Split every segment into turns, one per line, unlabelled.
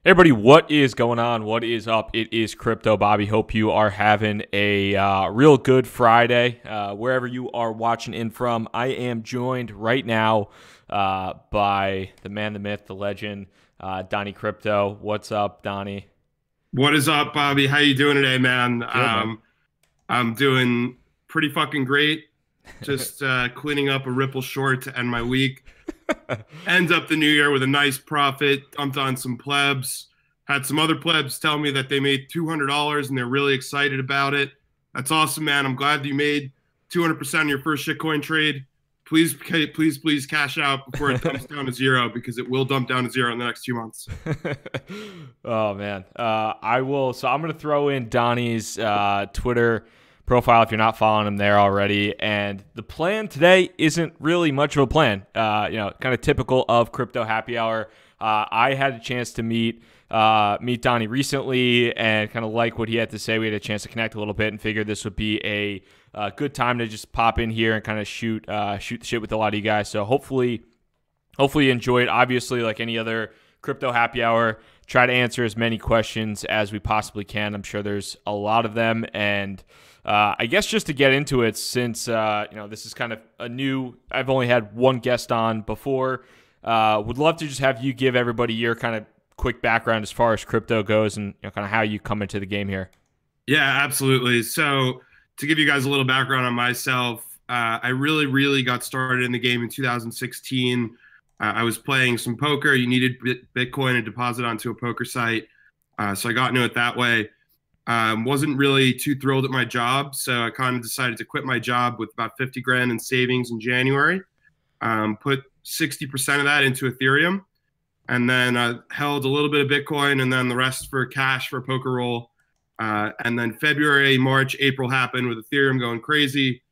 Hey everybody, what is going on? What is up? It is Crypto Bobby. Hope you are having a real good Friday wherever you are watching in from. I am joined right now by the man, the myth, the legend, DonnyCrypto. What's up, Donnie?
What is up, Bobby? How you doing today, man?
Good, man.
I'm doing pretty fucking great. Just cleaning up a Ripple short to end my week. Ends up the new year with a nice profit. Dumped on some plebs. Had some other plebs tell me that they made $200 and they're really excited about it. That's awesome, man. I'm glad you made 200% on your first shitcoin trade. Please, please cash out before it dumps down to zero, because it will dump down to zero in the next 2 months.
Oh, man. I will. So I'm going to throw in Donnie's Twitter profile if you're not following him there already. And the plan today isn't really much of a plan. Kind of typical of Crypto Happy Hour. I had a chance to meet Donnie recently and kind of like what he had to say. We had a chance to connect a little bit and figured this would be a good time to just pop in here and kind of shoot the shit with a lot of you guys. So hopefully you enjoy it. Obviously, like any other Crypto Happy Hour, try to answer as many questions as we possibly can. I'm sure there's a lot of them. And I guess just to get into it, since this is kind of a new, I've only had one guest on before. Would love to just have you give everybody your kind of quick background as far as crypto goes and kind of how you come into the game here.
Yeah, absolutely. So to give you guys a little background on myself, I really got started in the game in 2016. I was playing some poker. You needed Bitcoin to deposit onto a poker site. So I got into it that way. Wasn't really too thrilled at my job. So I kind of decided to quit my job with about 50 grand in savings in January. Put 60% of that into Ethereum, and then I held a little bit of Bitcoin, and then the rest for cash for a poker roll. And then February, March, April happened with Ethereum going crazy.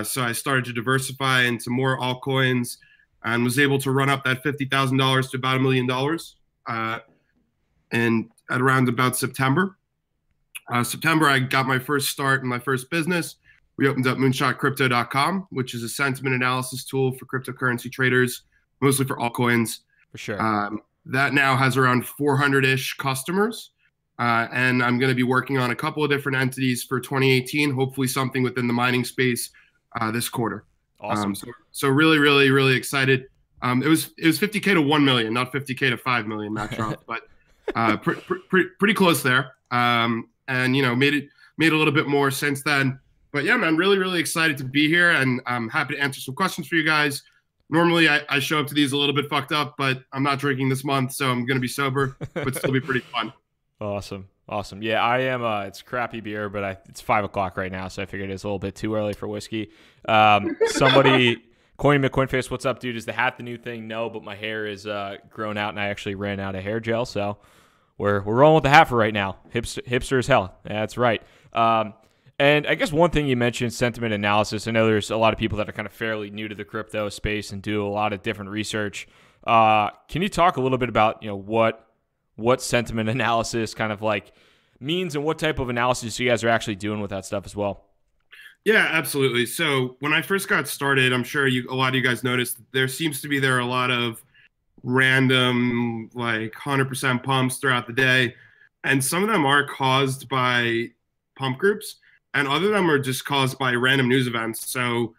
So I started to diversify into more altcoins and was able to run up that $50,000 to about $1 million. And at around about September, I got my first start in my first business. We opened up moonshotcrypto.com, which is a sentiment analysis tool for cryptocurrency traders, mostly for altcoins.
For sure.
That now has around 400-ish customers. And I'm going to be working on a couple of different entities for 2018, hopefully something within the mining space this quarter.
Awesome.
So really excited. It was 50K to 1 million, not 50K to 5 million, not Trump, but pretty close there. And made a little bit more since then. But yeah, man, really excited to be here, and I'm happy to answer some questions for you guys. Normally, I show up to these a little bit fucked up, but I'm not drinking this month, so I'm going to be sober, but still be pretty fun.
Awesome. Yeah, I am. It's crappy beer, but it's 5 o'clock right now, so I figured it's a little bit too early for whiskey. Somebody, CoinFace, what's up, dude? Is the hat the new thing? No, but my hair is grown out, and I actually ran out of hair gel, so we're rolling with the hat for right now. Hipster as hell. That's right. And I guess one thing you mentioned, sentiment analysis. I know there's a lot of people that are kind of fairly new to the crypto space and do a lot of different research. Can you talk a little bit about what sentiment analysis kind of like means and what type of analysis you guys are actually doing with that stuff as well?
Yeah, absolutely. So when I first got started, I'm sure a lot of you guys noticed there are a lot of random like 100% pumps throughout the day, and some of them are caused by pump groups. And other of them are just caused by random news events. So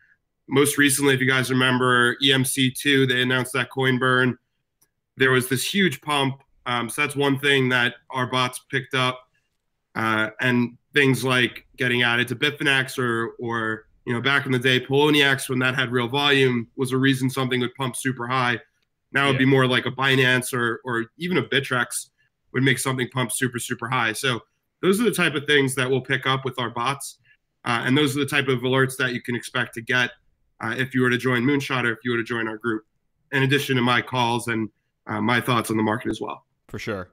most recently, if you guys remember EMC2, they announced that coin burn. There was this huge pump. So that's one thing that our bots picked up. And things like getting added to Bitfinex or back in the day, Poloniex, when that had real volume, was a reason something would pump super high. Now it'd be more like a Binance or even a Bittrex would make something pump super high. So those are the type of things that we'll pick up with our bots. And those are the type of alerts that you can expect to get if you were to join Moonshot or if you were to join our group, in addition to my calls and my thoughts on the market as well.
For sure.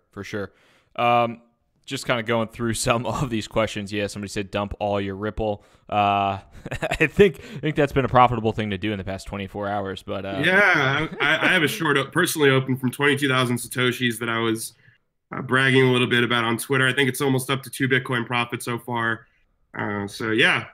Just kind of going through some of these questions. Yeah, somebody said dump all your Ripple. I think that's been a profitable thing to do in the past 24 hours. But
yeah, I have a short personally open from 22,000 Satoshis that I was bragging a little bit about on Twitter. I think it's almost up to 2 Bitcoin profit so far. So yeah,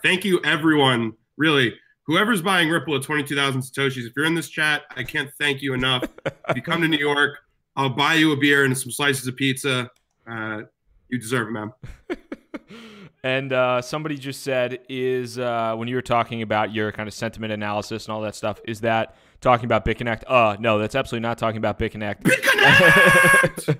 thank you everyone. Really, whoever's buying Ripple at 22,000 Satoshis, if you're in this chat, I can't thank you enough. If you come to New York, I'll buy you a beer and some slices of pizza. You deserve it, man.
And somebody just said, is when you were talking about your kind of sentiment analysis and all that stuff, is that talking about BitConnect? No, that's absolutely not talking about BitConnect.
BitConnect!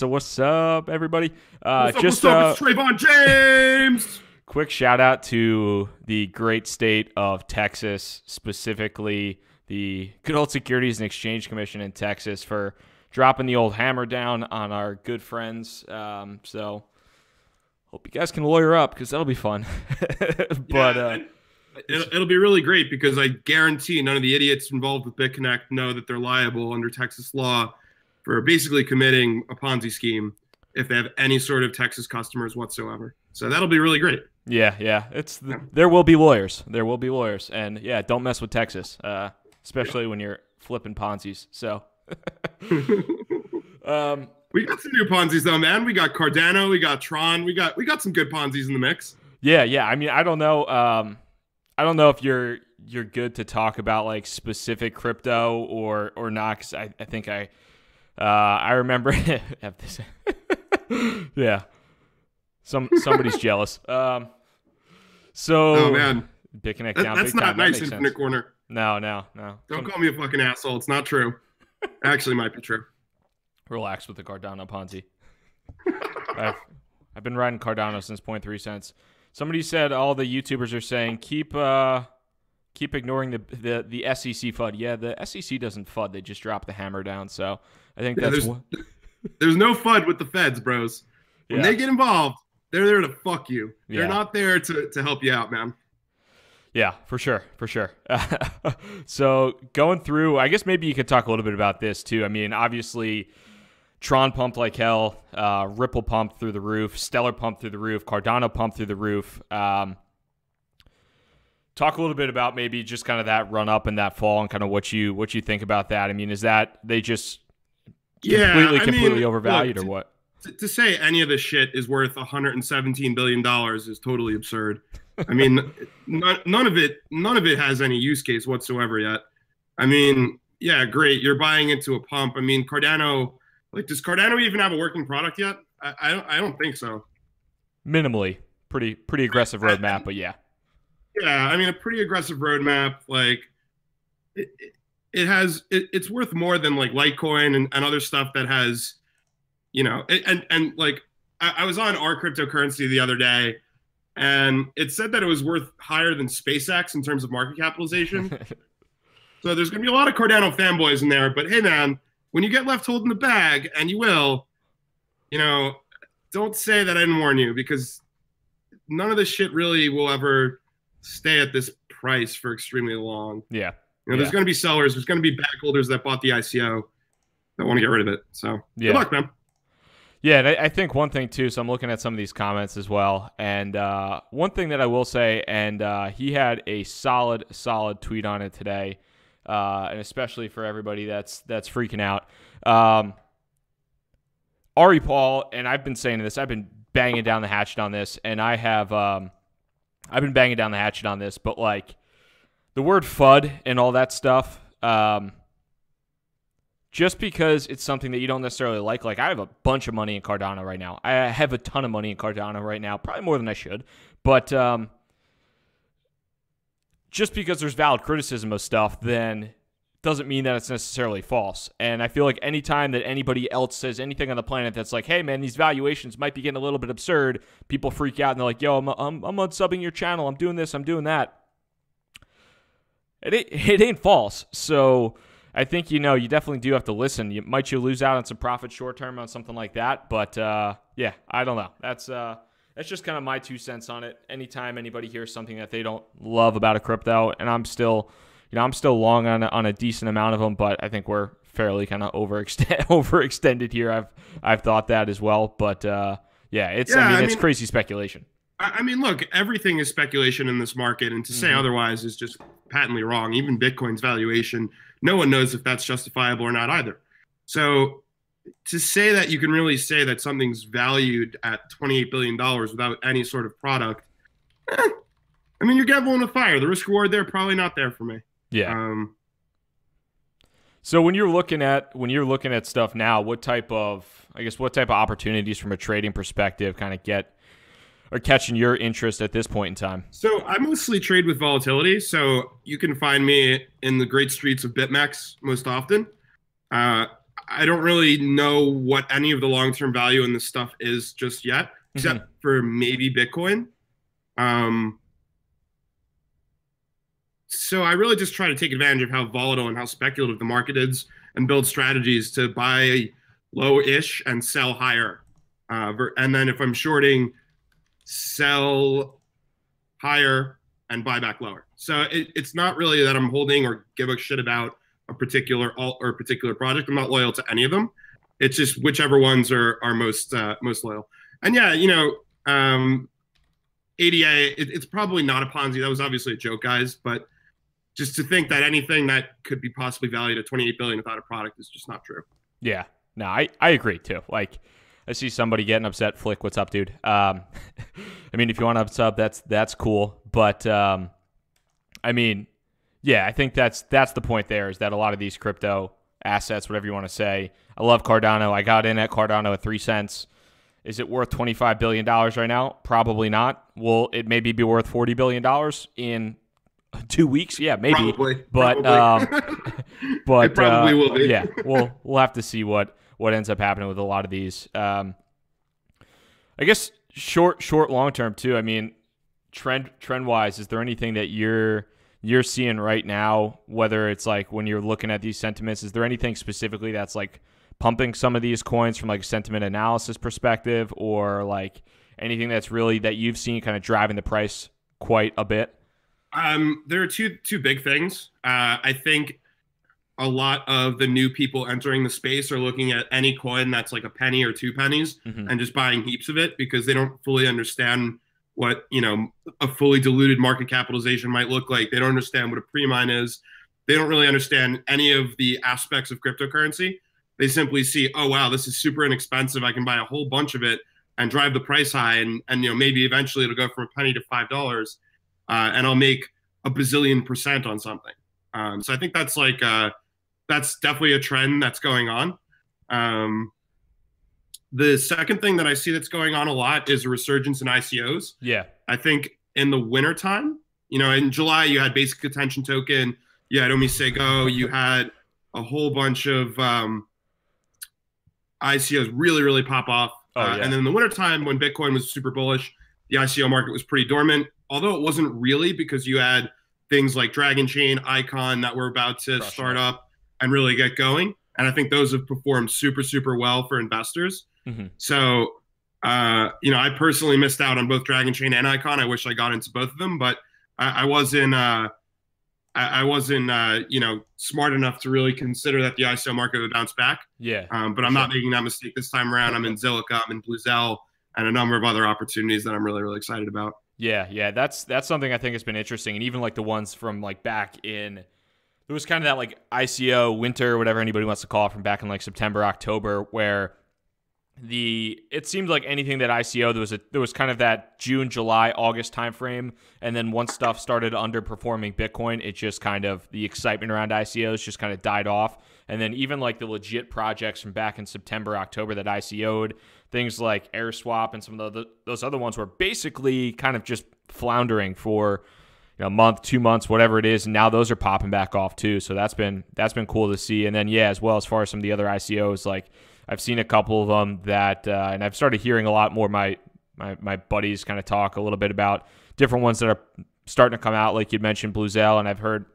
What's up, everybody?
What's up? It's Trayvon James!
Quick shout out to the great state of Texas, specifically the good old Securities and Exchange Commission in Texas, for dropping the old hammer down on our good friends. So hope you guys can lawyer up, because that'll be fun. But
it'll be really great, because I guarantee none of the idiots involved with BitConnect know that they're liable under Texas law for basically committing a Ponzi scheme if they have any sort of Texas customers whatsoever. So that'll be really great.
Yeah. There will be lawyers. There will be lawyers. And yeah, don't mess with Texas, especially when you're flipping Ponzi's. So
we got some new Ponzi's though, man. We got Cardano, we got Tron, we got some good Ponzi's in the mix.
Yeah. I mean, I don't know. I don't know if you're good to talk about like specific crypto or not, because I think I remember have this. Yeah. Somebody's jealous. So
oh man,
BitConnect down.
That's not nice, Infinite Corner.
No.
Don't call me a fucking asshole. It's not true. Actually, might be true.
Relax with the Cardano Ponzi. I've been riding Cardano since 0.3 cents. Somebody said all the YouTubers are saying keep ignoring the SEC FUD. Yeah, the SEC doesn't FUD. They just drop the hammer down. So I think that's
there's no FUD with the feds, bros. When they get involved, they're there to fuck you. They're not there to help you out, man.
Yeah, for sure. So going through, I guess maybe you could talk a little bit about this too. I mean, obviously, Tron pumped like hell, Ripple pumped through the roof, Stellar pumped through the roof, Cardano pumped through the roof. Talk a little bit about maybe just kind of that run up and that fall and kind of what you think about that. I mean, is that they just completely overvalued, or what?
To say any of this shit is worth $117 billion is totally absurd. I mean, none of it has any use case whatsoever yet. I mean, yeah, great. You're buying into a pump. I mean, Cardano, like, does Cardano even have a working product yet? I don't think so.
Minimally, pretty aggressive roadmap, but yeah.
Yeah, I mean, a pretty aggressive roadmap. Like, it's worth more than like Litecoin and other stuff that has, you know, and like I was on our cryptocurrency the other day, and it said that it was worth higher than SpaceX in terms of market capitalization. So there's going to be a lot of Cardano fanboys in there. But hey, man, when you get left holding the bag, and you will, you know, don't say that I didn't warn you, because none of this shit really will ever stay at this price for extremely long.
Yeah.
You know, there's going to be sellers. There's going to be backholders that bought the ICO that want to get rid of it. So good luck, man.
Yeah, and I think one thing too, so I'm looking at some of these comments as well, and one thing that I will say, and he had a solid tweet on it today, and especially for everybody that's freaking out. Ari Paul, and I've been saying this, I've been banging down the hatchet on this, and I have I've been banging down the hatchet on this, but like the word FUD and all that stuff, just because it's something that you don't necessarily like I have a bunch of money in Cardano right now. I have a ton of money in Cardano right now, probably more than I should. But just because there's valid criticism of stuff, then doesn't mean that it's necessarily false. And I feel like anytime that anybody else says anything on the planet that's like, hey, man, these valuations might be getting a little bit absurd, people freak out and they're like, yo, I'm unsubbing your channel. I'm doing this. I'm doing that. It ain't false. So I think, you know, you definitely do have to listen. You lose out on some profit short term on something like that. But, yeah, I don't know. That's just kind of my 2 cents on it. Anytime anybody hears something that they don't love about a crypto, and I'm still long on a decent amount of them, but I think we're fairly kind of overextended here. I've thought that as well. But, yeah, it's crazy speculation.
I mean, look, everything is speculation in this market, and to say otherwise is just patently wrong. Even Bitcoin's valuation, no one knows if that's justifiable or not either. So to say that you can really say that something's valued at $28 billion without any sort of product, I mean, you're gambling with fire. The risk reward there, probably not there for me.
Yeah. So when you're looking at stuff now, what type of opportunities from a trading perspective kind of are catching your interest at this point in time?
So I mostly trade with volatility. So you can find me in the great streets of BitMEX most often. I don't really know what any of the long-term value in this stuff is just yet, except for maybe Bitcoin. So I really just try to take advantage of how volatile and how speculative the market is and build strategies to buy low-ish and sell higher. And then if I'm shorting, sell higher and buy back lower. So it's not really that I'm holding or give a shit about a particular alt or a particular project. I'm not loyal to any of them. It's just whichever ones are most loyal. And yeah, ADA, it's probably not a Ponzi. That was obviously a joke, guys. But just to think that anything that could be possibly valued at $28 billion without a product is just not true.
Yeah, no, I agree too. Like, I see somebody getting upset. Flick, what's up, dude? I mean, if you want to sub, that's cool. But I mean, yeah, I think that's the point there, is that a lot of these crypto assets, whatever you want to say. I love Cardano. I got in at Cardano at 3 cents. Is it worth $25 billion right now? Probably not. Will it maybe be worth $40 billion in 2 weeks? Yeah, maybe.
Probably.
But but
it probably will be.
Yeah, we'll have to see what ends up happening with a lot of these. I guess short, long term too. I mean, trend wise, is there anything that you're seeing right now? Whether it's like when you're looking at these sentiments, is there anything specifically that's like pumping some of these coins from like a sentiment analysis perspective, or like anything that's really that you've seen kind of driving the price quite a bit?
There are two big things. I think a lot of the new people entering the space are looking at any coin that's like a penny or 2 pennies and just buying heaps of it because they don't fully understand what, a fully diluted market capitalization might look like. They don't understand what a pre-mine is. They don't really understand any of the aspects of cryptocurrency. They simply see, oh, wow, this is super inexpensive. I can buy a whole bunch of it and drive the price high. And maybe eventually it'll go from a penny to $5 and I'll make a bazillion % on something. So I think that's like, that's definitely a trend that's going on. The second thing that I see that's going on a lot is a resurgence in ICOs.
Yeah.
I think in the wintertime, in July, you had Basic Attention Token, you had Omisego, you had a whole bunch of ICOs really, really pop off. And then in the wintertime, when Bitcoin was super bullish, the ICO market was pretty dormant, although it wasn't really, because you had things like Dragon Chain, Icon that were about to start up and really get going. And I think those have performed super, super well for investors. So, I personally missed out on both Dragon Chain and Icon. I wish I got into both of them, but I wasn't smart enough to really consider that the ICO market would bounce back.
Yeah.
But I'm not making that mistake this time around. I'm in Zilliqa, I'm in Bluezell, and a number of other opportunities that I'm really, really excited about.
Yeah. That's something I think has been interesting. And even like the ones from like back in, there was kind of that like ICO winter, whatever anybody wants to call it, from back in like September, October, where it seemed like anything that ICO, there was kind of that June, July, August timeframe, and then once stuff started underperforming Bitcoin, it just kind of, the excitement around ICOs just kind of died off. And then even like the legit projects from back in September, October that ICO'd, things like AirSwap and some of those other ones were basically kind of just floundering for a month, 2 months, whatever it is, and now those are popping back off too. So that's been cool to see. And then as well, as far as some of the other ICOs, like I've seen a couple of them that, and I've started hearing a lot more. My buddies kind of talk a little bit about different ones that are starting to come out, like you mentioned, Bluezell, and I've heard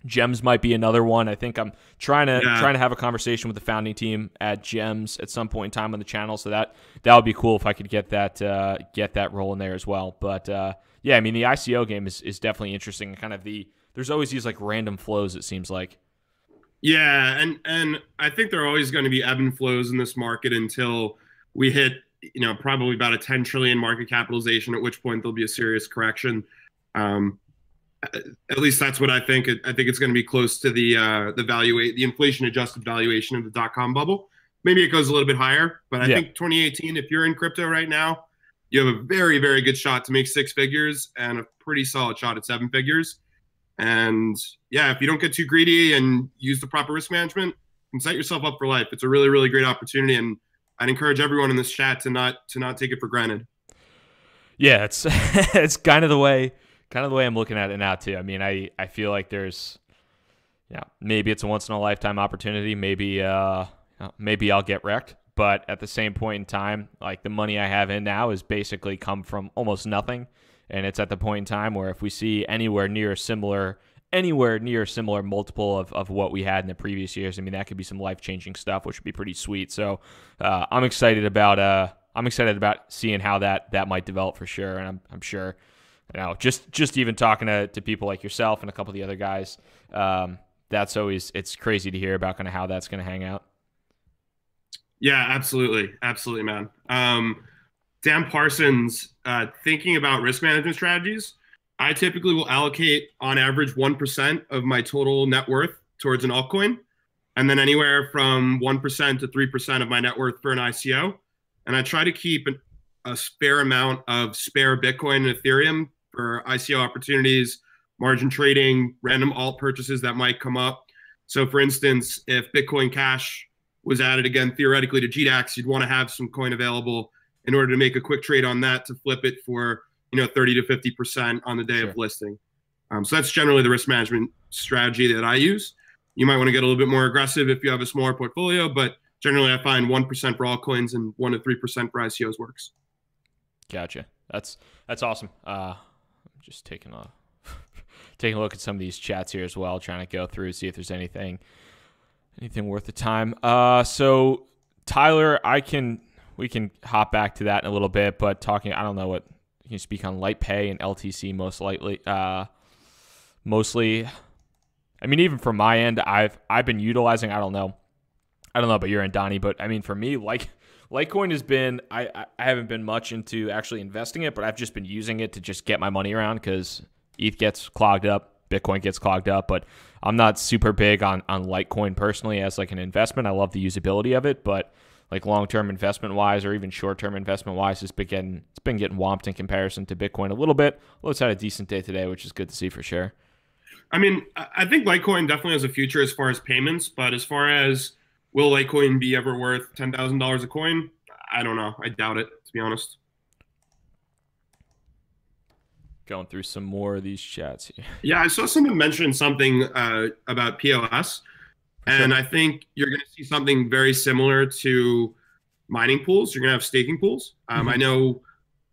Gems might be another one. I think I'm trying to have a conversation with the founding team at Gems at some point in time on the channel. So that would be cool if I could get that rolling there as well. But I mean, the ICO game is definitely interesting. And kind of there's always these like random flows, it seems like.
Yeah, and I think there are always going to be ebb and flows in this market until we hit, probably about a 10 trillion market capitalization, at which point there'll be a serious correction. At least that's what I think. I think it's going to be close to the inflation adjusted valuation of the .com bubble. Maybe it goes a little bit higher, but I think 2018, if you're in crypto right now, you have a very, very good shot to make 6 figures and a pretty solid shot at 7 figures. And yeah, if you don't get too greedy and use the proper risk management, you can set yourself up for life. It's a really, really great opportunity, and I'd encourage everyone in this chat to not take it for granted.
Yeah, it's it's kind of the way I'm looking at it now too. I mean, I feel like there's, maybe it's a once in a lifetime opportunity. Maybe maybe I'll get wrecked, but at the same point in time, like the money I have in now is basically come from almost nothing, and it's at the point in time where if we see anywhere near a similar multiple of what we had in the previous years, I mean that could be some life changing stuff, which would be pretty sweet. So I'm excited about seeing how that might develop for sure, and I'm sure, just even talking to people like yourself and a couple of the other guys, it's crazy to hear about kind of how that's going to hang out.
Yeah, absolutely, man. Dan Parsons, thinking about risk management strategies, I typically will allocate on average 1% of my total net worth towards an altcoin, and then anywhere from 1% to 3% of my net worth for an ICO. And I try to keep a spare amount of spare Bitcoin and Ethereum for ICO opportunities, margin trading, random alt purchases that might come up. So for instance, if Bitcoin Cash was added again, theoretically to GDAX, you'd want to have some coin available in order to make a quick trade on that to flip it for 30 to 50% on the day of listing. So that's generally the risk management strategy that I use. You might want to get a little bit more aggressive if you have a smaller portfolio, but generally I find 1% for altcoins and 1 to 3% for ICOs works. Gotcha.
That's awesome. I'm just taking a look at some of these chats here as well, trying to go through, see if there's anything worth the time. So Tyler, we can hop back to that in a little bit, but I don't know what you can speak on LightPay and LTC mostly. I mean, even from my end, I've been utilizing, I don't know about your end, Donnie, but I mean, for me, Litecoin has been, I haven't been much into actually investing it, but I've just been using it to just get my money around because ETH gets clogged up, Bitcoin gets clogged up, but I'm not super big on Litecoin personally as like an investment. I love the usability of it, but like long-term investment-wise or even short-term investment-wise, it's been getting whomped in comparison to Bitcoin a little bit. Well, it's had a decent day today, which is good to see for sure.
I mean, I think Litecoin definitely has a future as far as payments, but as far as will Litecoin be ever worth $10,000 a coin? I don't know. I doubt it, to be honest.
Going through some more of these chats here.
Yeah, I saw someone mention something about POS, and I think you're going to see something very similar to mining pools. You're going to have staking pools. I know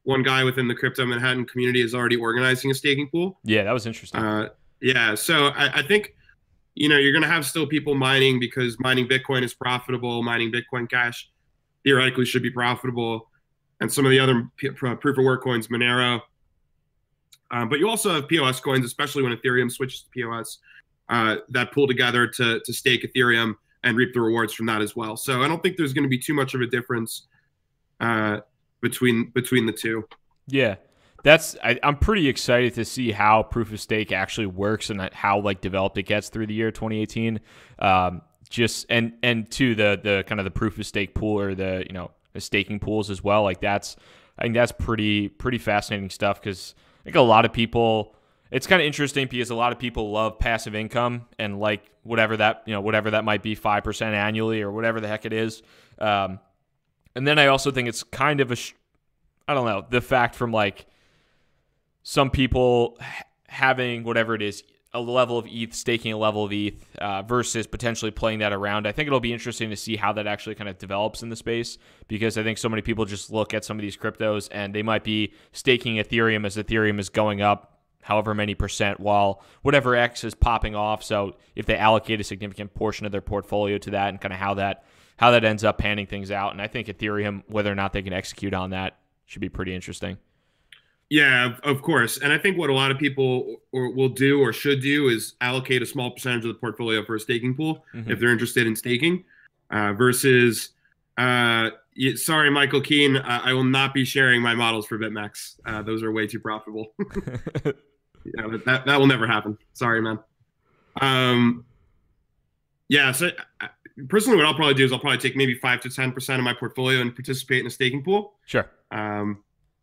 one guy within the Crypto Manhattan community is already organizing a staking pool.
Yeah, that was interesting.
Yeah, so I think you're going to have still people mining because mining Bitcoin is profitable. Mining Bitcoin Cash theoretically should be profitable, and some of the other proof of work coins, Monero. But you also have POS coins, especially when Ethereum switches to POS, that pull together to stake Ethereum and reap the rewards from that as well. So I don't think there's going to be too much of a difference between the two.
Yeah, I'm pretty excited to see how proof of stake actually works and how developed it gets through the year 2018. Just and to the kind of the proof of stake pool or the staking pools as well. I think that's pretty fascinating stuff because I think a lot of people, it's kind of interesting because a lot of people love passive income and whatever that might be, 5% annually or whatever the heck it is. And then I also think it's kind of the fact from some people having whatever it is, a level of ETH, staking a level of ETH versus potentially playing that around. I think it'll be interesting to see how that actually kind of develops in the space because I think so many people just look at some of these cryptos and they might be staking Ethereum as Ethereum is going up however many percent while whatever X is popping off. So if they allocate a significant portion of their portfolio to that and kind of how that ends up panning things out. And I think Ethereum, whether or not they can execute on that, should be pretty interesting.
Yeah, of course. And I think what a lot of people will do or should do is allocate a small percentage of the portfolio for a staking pool if they're interested in staking versus, sorry, Michael Keen, I will not be sharing my models for BitMEX. Those are way too profitable. Yeah, that will never happen. Sorry, man. Yeah, so personally what I'll probably do is I'll probably take maybe 5 to 10% of my portfolio and participate in a staking pool.
Sure.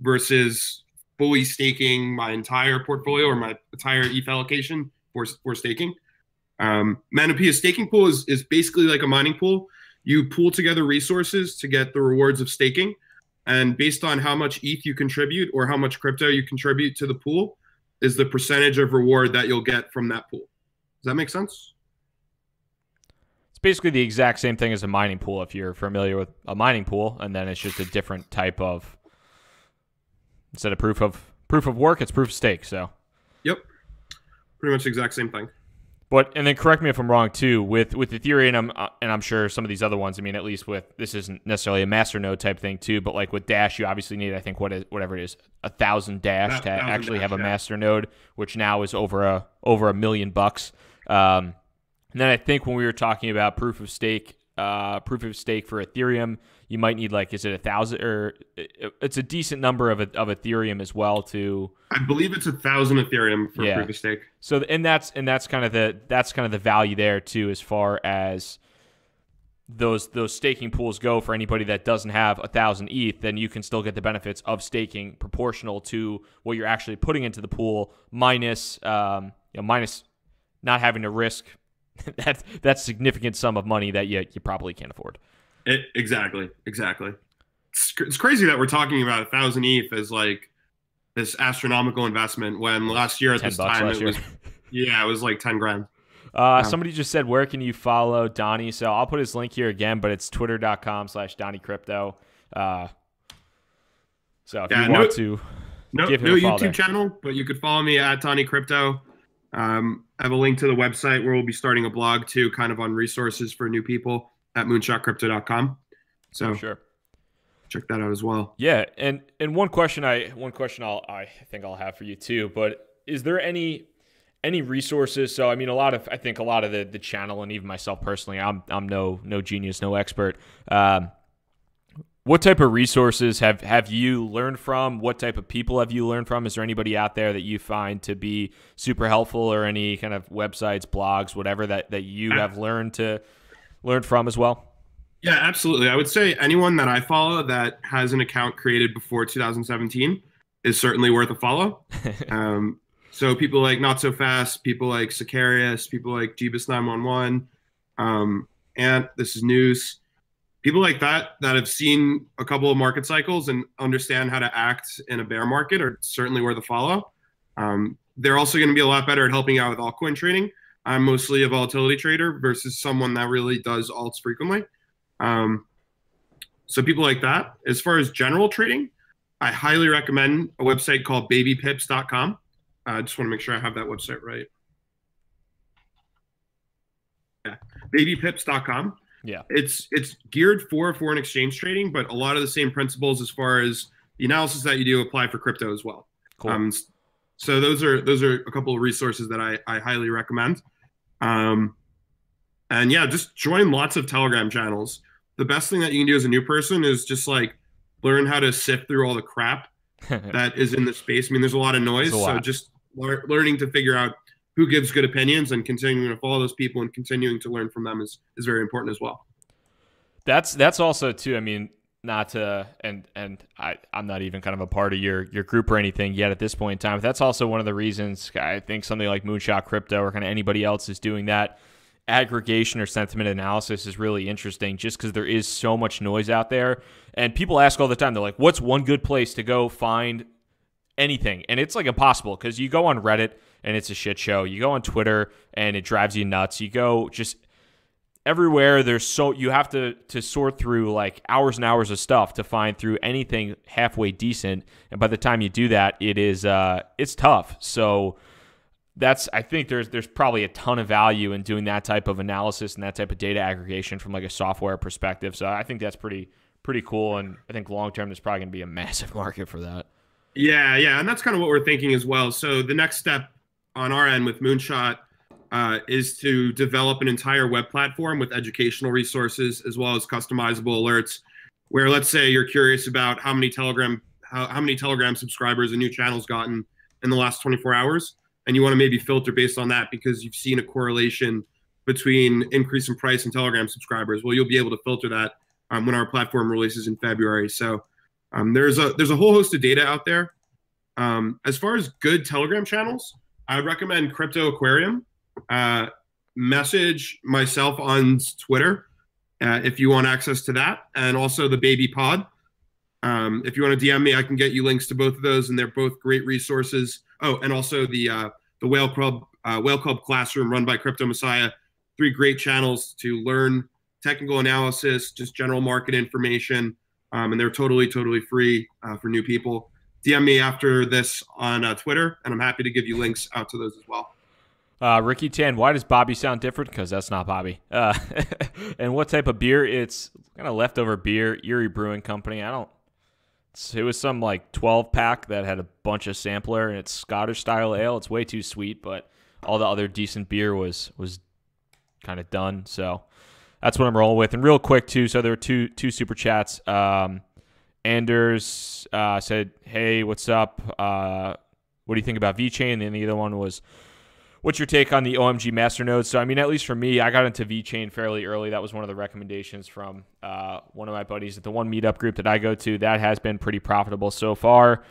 Versus fully staking my entire portfolio or my entire ETH allocation for staking. Manapia's staking pool is basically like a mining pool. You pool together resources to get the rewards of staking, and based on how much ETH you contribute or how much crypto you contribute to the pool is the percentage of reward that you'll get from that pool. Does that make sense?
It's basically the exact same thing as a mining pool if you're familiar with a mining pool, and then it's just a different type of, instead of proof of work, it's proof of stake. So
yep, pretty much the exact same thing.
But, and then correct me if I'm wrong too, with Ethereum, and I'm sure some of these other ones, I mean, at least with, this isn't necessarily a masternode type thing too, but like with Dash, you obviously need, I think, whatever it is, 1,000 Dash to actually have a masternode, which now is over $1 million. And then I think when we were talking about proof of stake for Ethereum, you might need, like, is it 1,000, or it's a decent number of Ethereum as well to.
I believe it's 1,000 Ethereum for proof of stake.
So and that's kind of the value there too, as far as those staking pools go. For anybody that doesn't have 1,000 ETH, then you can still get the benefits of staking proportional to what you're actually putting into the pool, minus minus not having to risk that significant sum of money that you probably can't afford.
Exactly. It's crazy that we're talking about 1,000 ETH as like this astronomical investment when last year at this time it was like 10 grand.
Somebody just said, where can you follow Donny? So I'll put his link here again, but it's twitter.com/DonnyCrypto. So if you want to give him a follow
YouTube
there.
channel, but you could follow me at DonnyCrypto. I have a link to the website where we'll be starting a blog too, kind of on resources for new people at moonshotcrypto.com. So
sure,
check that out as well.
Yeah, and one question I think I'll have for you too, but is there any resources? So I mean, I think a lot of the channel, and even myself personally, I'm no genius, no expert. What type of resources have you learned from? What type of people have you learned from? Is there anybody out there that you find to be super helpful, or any kind of websites, blogs, whatever that you have learned from as well?
Yeah, absolutely. I would say anyone that I follow that has an account created before 2017 is certainly worth a follow. So people like Not So Fast, people like Sicarius, people like Jeebus911, and this is news. People like that have seen a couple of market cycles and understand how to act in a bear market are certainly worth a follow. They're also going to be a lot better at helping out with altcoin trading. I'm mostly a volatility trader versus someone that really does alts frequently. So people like that. As far as general trading, I highly recommend a website called babypips.com. I just want to make sure I have that website right. Yeah, babypips.com.
Yeah,
it's geared for foreign exchange trading, but a lot of the same principles as far as the analysis that you do apply for crypto as well.
Cool.
So those are a couple of resources that I highly recommend. And yeah, just join lots of Telegram channels. The best thing that you can do as a new person is just like learn how to sift through all the crap that is in the space. I mean, there's a lot of noise, so just learning to figure out who gives good opinions and continuing to follow those people and continuing to learn from them is very important as well.
That's also too, I mean, not to, and I'm not even kind of a part of your group or anything yet at this point in time, but that's also one of the reasons I think something like Moonshot Crypto or kind of anybody else is doing that aggregation or sentiment analysis is really interesting, just because there is so much noise out there. And people ask all the time, they're like, what's one good place to go find anything? And it's like impossible, because you go on Reddit and it's a shit show. You go on Twitter and it drives you nuts. You go just everywhere. You have to sort through like hours and hours of stuff to find through anything halfway decent. And by the time you do that, it's tough. So I think there's probably a ton of value in doing that type of analysis and that type of data aggregation from like a software perspective. So I think that's pretty cool. And I think long term, there's probably going to be a massive market for that.
Yeah. And that's kind of what we're thinking as well. So the next step on our end with Moonshot is to develop an entire web platform with educational resources as well as customizable alerts, where let's say you're curious about how many Telegram subscribers a new channel's gotten in the last 24 hours, and you want to maybe filter based on that because you've seen a correlation between increase in price and Telegram subscribers. Well, you'll be able to filter that when our platform releases in February. So there's a whole host of data out there. As far as good Telegram channels, I recommend Crypto Aquarium. Message myself on Twitter if you want access to that, and also the Baby Pod. If you want to DM me, I can get you links to both of those, and they're both great resources. Oh, and also the Whale Club Classroom run by Crypto Messiah. 3 great channels to learn technical analysis, just general market information, and they're totally free for new people. DM me after this on Twitter, and I'm happy to give you links out to those as well.
Ricky Tan, why does Bobby sound different? Because that's not Bobby. And what type of beer? It's kind of leftover beer, Erie Brewing Company. It was some like 12-pack that had a bunch of sampler, and it's Scottish-style ale. It's way too sweet, but all the other decent beer was kind of done. So that's what I'm rolling with. And real quick, too, so there were two super chats. Anders said, hey, what's up? What do you think about VeChain? And the other one was, what's your take on the OMG masternodes? So, I mean, at least for me, I got into VeChain fairly early. That was one of the recommendations from one of my buddies at the one meetup group that I go to. That has been pretty profitable so far.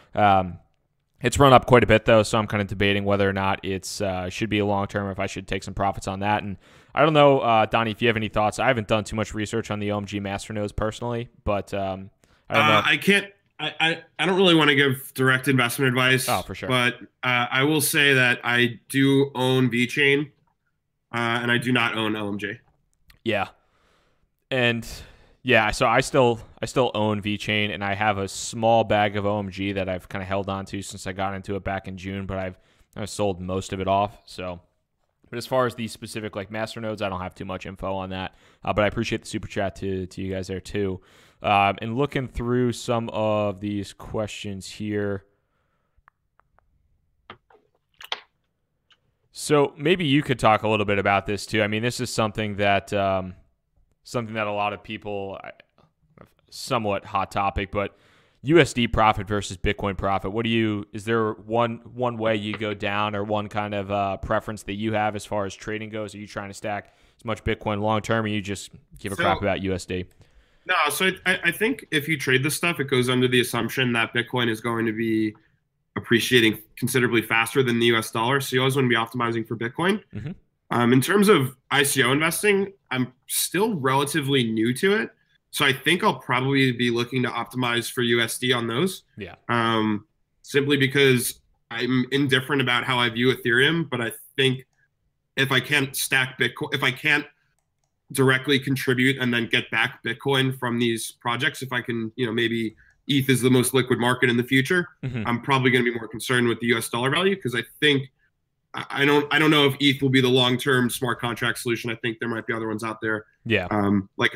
It's run up quite a bit, though, so I'm kind of debating whether or not it's should be a long-term or if I should take some profits on that. And I don't know, Donnie, if you have any thoughts. I haven't done too much research on the OMG masternodes personally, but I don't know.
I can't. I don't really want to give direct investment advice.
Oh, for sure.
But I will say that I do own VeChain, and I do not own OMG.
Yeah. And yeah, so I still own VeChain, and I have a small bag of OMG that I've kind of held on to since I got into it back in June, but I've sold most of it off. So, but as far as the specific like masternodes, I don't have too much info on that. But I appreciate the super chat to you guys there too. And looking through some of these questions here. So maybe you could talk a little bit about this too. I mean, this is something that a lot of people, somewhat hot topic, but USD profit versus Bitcoin profit. Is there one way you go down, or one kind of preference that you have as far as trading goes? Are you trying to stack as much Bitcoin long term, or you just give a crap about USD?
No, so I think if you trade this stuff, it goes under the assumption that Bitcoin is going to be appreciating considerably faster than the US dollar. So you always want to be optimizing for Bitcoin. Mm-hmm. In terms of ICO investing, I'm still relatively new to it. So I think I'll probably be looking to optimize for USD on those.
Yeah.
Simply because I'm indifferent about how I view Ethereum, but I think if I can't stack Bitcoin, if I can't directly contribute and then get back Bitcoin from these projects, if I can, maybe ETH is the most liquid market in the future, mm-hmm. I'm probably going to be more concerned with the US dollar value, because I think I don't know if ETH will be the long-term smart contract solution. I think there might be other ones out there.
Yeah.
Like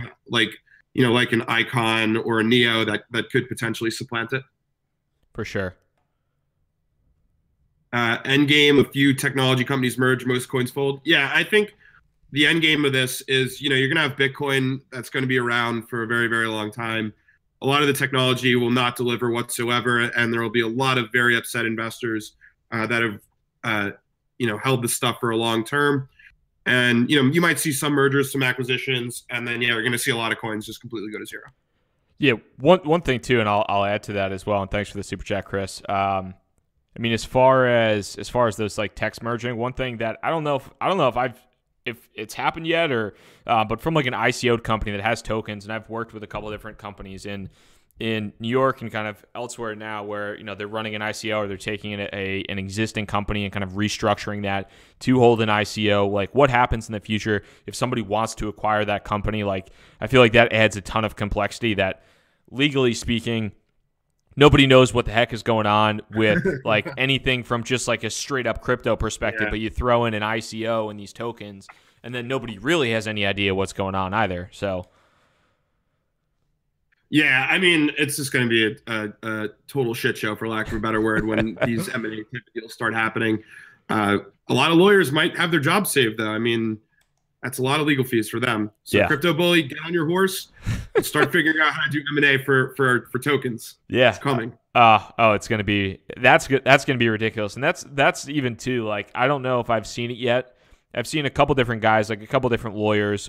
an Icon or a Neo that could potentially supplant it.
For sure.
End game, a few technology companies merge, most coins fold. Yeah, I think the end game of this is, you're going to have Bitcoin that's going to be around for a very, very long time. A lot of the technology will not deliver whatsoever, and there will be a lot of very upset investors that have, held this stuff for a long term. And, you might see some mergers, some acquisitions, and then, you're going to see a lot of coins just completely go to zero.
Yeah, one thing too, and I'll add to that as well. And thanks for the super chat, Chris. I mean, as far as those like techs merging, one thing that I don't know if it's happened yet, or but from like an ICO company that has tokens, and I've worked with a couple of different companies in New York and kind of elsewhere now, where they're running an ICO, or they're taking an existing company and kind of restructuring that to hold an ICO. Like, what happens in the future if somebody wants to acquire that company? Like, I feel like that adds a ton of complexity that, legally speaking, nobody knows what the heck is going on with like anything from just like a straight up crypto perspective, but you throw in an ICO and these tokens, and then nobody really has any idea what's going on either. So,
yeah, I mean, it's just going to be a total shit show, for lack of a better word, when these M&A deals start happening. A lot of lawyers might have their jobs saved, though. I mean, that's a lot of legal fees for them. So, Crypto Bully, get on your horse and start figuring out how to do M&A for tokens.
Yeah,
it's coming.
It's going to be that's going to be ridiculous, and that's even too, like, I don't know if I've seen it yet. I've seen a couple different guys, like a couple different lawyers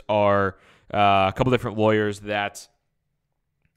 that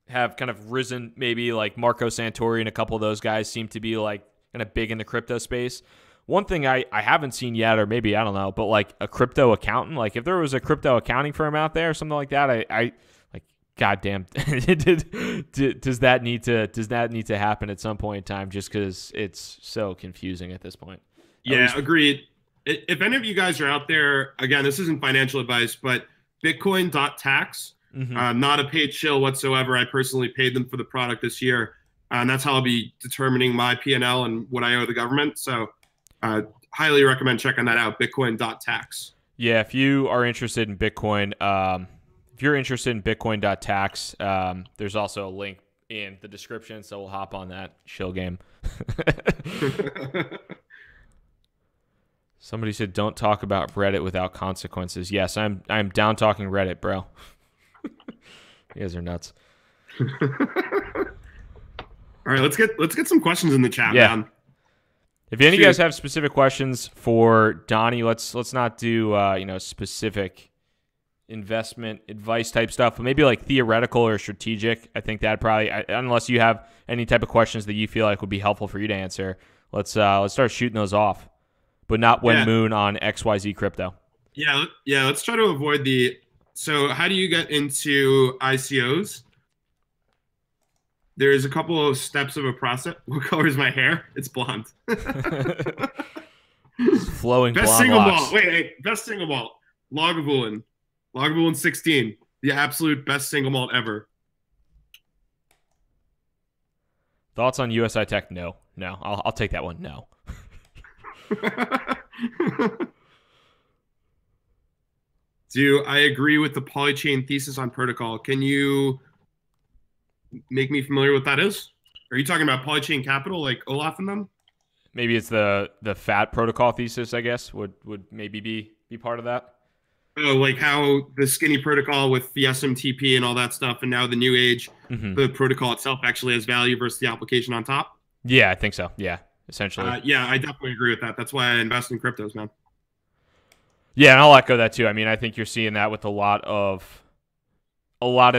have kind of risen, maybe like Marco Santori and a couple of those guys seem to be like kind of big in the crypto space, one thing I haven't seen yet, or maybe I don't know, but like a crypto accountant, like if there was a crypto accounting firm out there or something like that, I like, goddamn, does that need to happen at some point in time? Just because it's so confusing at this point.
Yeah, agreed. If any of you guys are out there, again, this isn't financial advice, but Bitcoin.tax, not a paid shill whatsoever. I personally paid them for the product this year, and that's how I'll be determining my P&L and what I owe the government. So highly recommend checking that out, Bitcoin.tax.
Yeah, if you are interested in Bitcoin, if you're interested in Bitcoin.tax, there's also a link in the description, so we'll hop on that shill game. Somebody said, "Don't talk about Reddit without consequences." Yes, I'm down talking Reddit, bro. You guys are nuts.
All right, let's get some questions in the chat, man.
If any of you guys have specific questions for Donnie, let's not do specific investment advice type stuff, but maybe like theoretical or strategic. I think that probably, unless you have any type of questions that you feel like would be helpful for you to answer, let's start shooting those off. But not when Moon on XYZ crypto. Yeah.
Let's try to avoid the. So, how do you get into ICOs? There's a couple of steps of a process. What color is my hair? It's blonde.
Flowing
best
blonde
single
locks.
malt. Wait, best single malt. Lagavulin 16. The absolute best single malt ever.
Thoughts on USI Tech? No. I'll take that one. No.
Do I agree with the polychain thesis on protocol? Can you make me familiar what that is? Are you talking about polychain capital, like Olaf and them?
Maybe it's the fat protocol thesis, I guess, would maybe be part of that.
Oh, like how the skinny protocol with the SMTP and all that stuff, and now the new age, the protocol itself actually has value versus the application on top?
Yeah, I think so. Yeah, essentially.
Yeah, I definitely agree with that. That's why I invest in cryptos, man.
Yeah, and I'll echo that too. I mean, I think you're seeing that with a lot of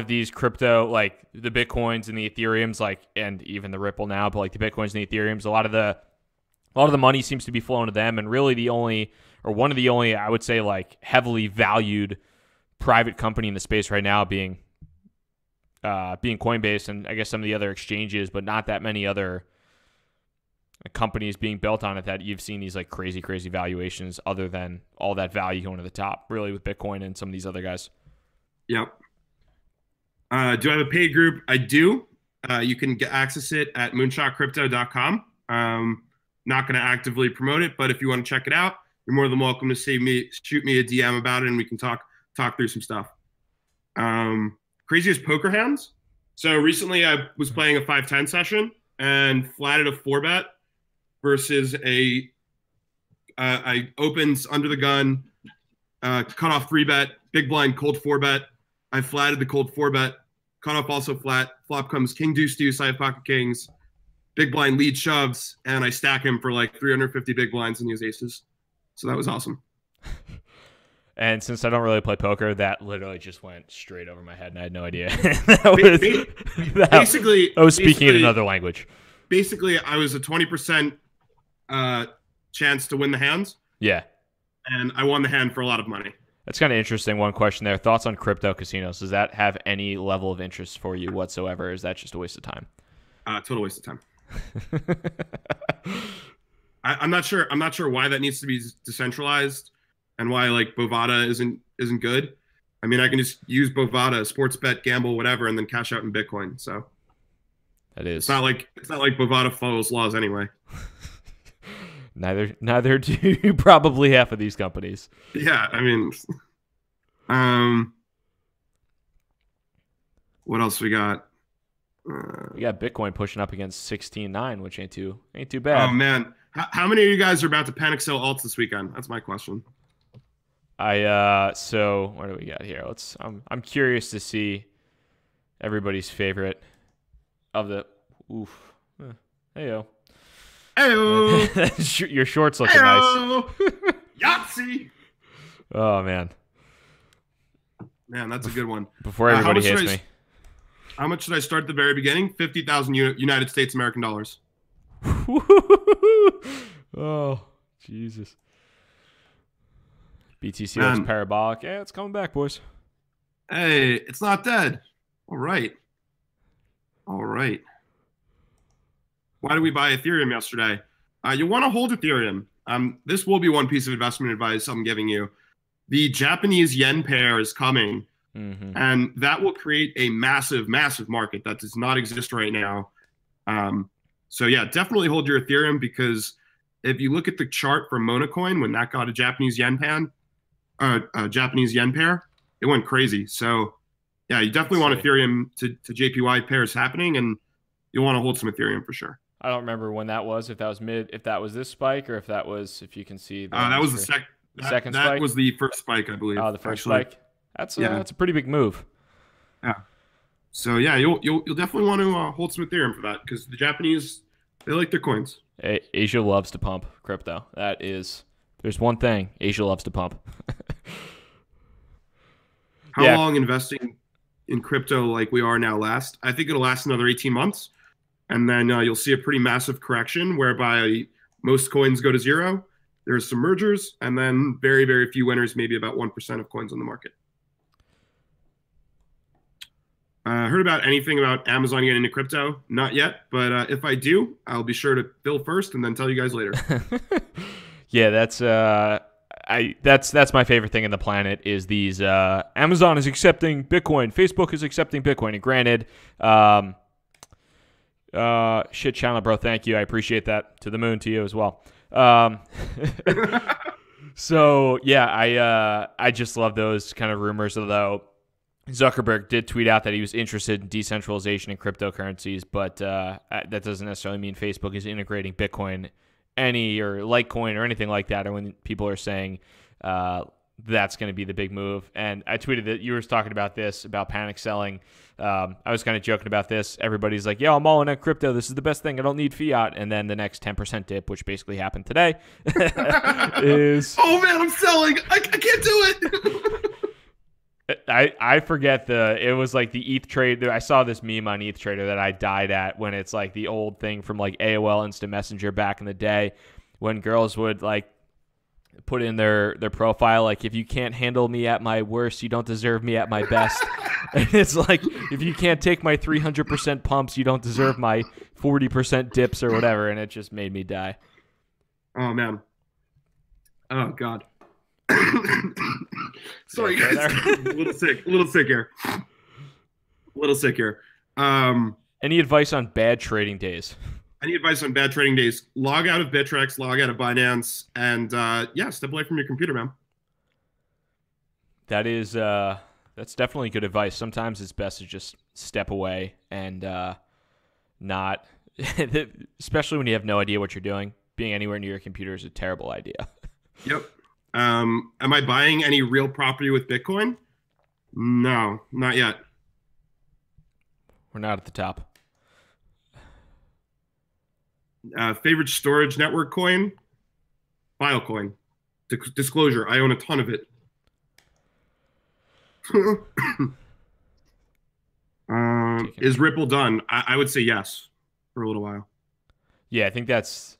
these crypto, like the Bitcoins and the Ethereums, like, and even the Ripple now, but like the Bitcoins and the Ethereums, a lot of the money seems to be flowing to them, and really one of the only, I would say, like heavily valued private company in the space right now being Coinbase, and I guess some of the other exchanges, but not that many other companies being built on it that you've seen these like crazy valuations, other than all that value going to the top, really, with Bitcoin and some of these other guys.
Yep. Do I have a paid group? I do. You can access it at moonshotcrypto.com. Not going to actively promote it, but if you want to check it out, you're more than welcome to shoot me a DM about it, and we can talk through some stuff. Craziest poker hands. So recently I was playing a 5-10 session and flatted a 4-bet versus I opened under the gun, cut off 3-bet, big blind, cold 4-bet. I flatted the cold 4-bet, cut off also flat. Flop comes king, deuce, deuce, I have pocket kings. Big blind lead shoves, and I stack him for like 350 big blinds and use aces. So that was awesome.
And since I don't really play poker, that literally just went straight over my head, and I had no idea.
Basically,
I was speaking in another language.
Basically, I was a 20% chance to win the hands.
Yeah.
And I won the hand for a lot of money.
That's kind of interesting. One question there. Thoughts on crypto casinos? Does that have any level of interest for you whatsoever? Or is that just a waste of time?
Total waste of time. I'm not sure why that needs to be decentralized and why like Bovada isn't good. I mean, I can just use Bovada, sports bet, gamble, whatever, and then cash out in Bitcoin. So
that is.
It's not like Bovada follows laws anyway.
Neither do probably half of these companies.
Yeah, I mean, what else we got?
We got Bitcoin pushing up against 16.9, which ain't too bad.
Oh man, how many of you guys are about to panic sell alts this weekend? That's my question.
So what do we got here? I'm curious to see everybody's favorite of the. Oof. Heyo.
Heyo.
Your shorts looking nice.
Yahtzee.
Oh man.
Man, that's a good one.
Before everybody hates me.
How much should I start at the very beginning? 50,000 United States American dollars.
Oh, Jesus. BTC looks parabolic. Yeah, it's coming back, boys.
Hey, it's not dead. All right. All right. Why did we buy Ethereum yesterday? You want to hold Ethereum. This will be one piece of investment advice I'm giving you. The Japanese yen pair is coming, and that will create a massive, massive market that does not exist right now. So yeah, definitely hold your Ethereum, because if you look at the chart for Monocoin, when that got a Japanese yen pair, it went crazy. So yeah, you definitely want Ethereum to JPY pairs happening, and you'll want to hold some Ethereum for sure.
I don't remember when that was, if that was this spike, or if you can see.
That was the second spike. That was the first spike, I believe.
Oh, the first spike. That's a pretty big move.
Yeah. So yeah, you'll definitely want to hold some Ethereum for that, because the Japanese, they like their coins.
Asia loves to pump crypto. There's one thing Asia loves to pump.
How long investing in crypto like we are now last? I think it'll last another 18 months. And then you'll see a pretty massive correction whereby most coins go to zero. There's some mergers, and then very, very few winners, maybe about 1% of coins on the market. Heard about anything about Amazon getting into crypto? Not yet, but if I do, I'll be sure to bill first and then tell you guys later.
Yeah, that's my favorite thing on the planet is these Amazon is accepting Bitcoin, Facebook is accepting Bitcoin, and granted, shit channel, bro. Thank you. I appreciate that. To the moon to you as well. So yeah, I just love those kind of rumors, although Zuckerberg did tweet out that he was interested in decentralization in cryptocurrencies, but that doesn't necessarily mean Facebook is integrating Bitcoin or Litecoin or anything like that, or when people are saying that's going to be the big move. And I tweeted that you were talking about this, about panic selling. I was kind of joking about this. Everybody's like, yo, I'm all in on crypto. This is the best thing. I don't need fiat. And then the next 10% dip, which basically happened today, is...
Oh, man, I'm selling. I can't do it.
I forget it was like the ETH trade. I saw this meme on ETH Trader that I died at, when it's like the old thing from like AOL Instant Messenger back in the day, when girls would like put in their profile, like, if you can't handle me at my worst, you don't deserve me at my best. And it's like, if you can't take my 300% pumps, you don't deserve my 40% dips or whatever. And it just made me die.
Oh, man. Oh, God. Sorry, guys. a little sick here.
Any advice on bad trading days?
Any advice on bad trading days? Log out of Bittrex, log out of Binance, and step away from your computer, man.
That's definitely good advice. Sometimes it's best to just step away and not, especially when you have no idea what you're doing. Being anywhere near your computer is a terrible idea.
Yep. Am I buying any real property with Bitcoin? No, not yet.
We're not at the top.
Favorite storage network coin? Filecoin. Disclosure, I own a ton of it. Is Ripple done? I would say yes for a little while.
Yeah, I think that's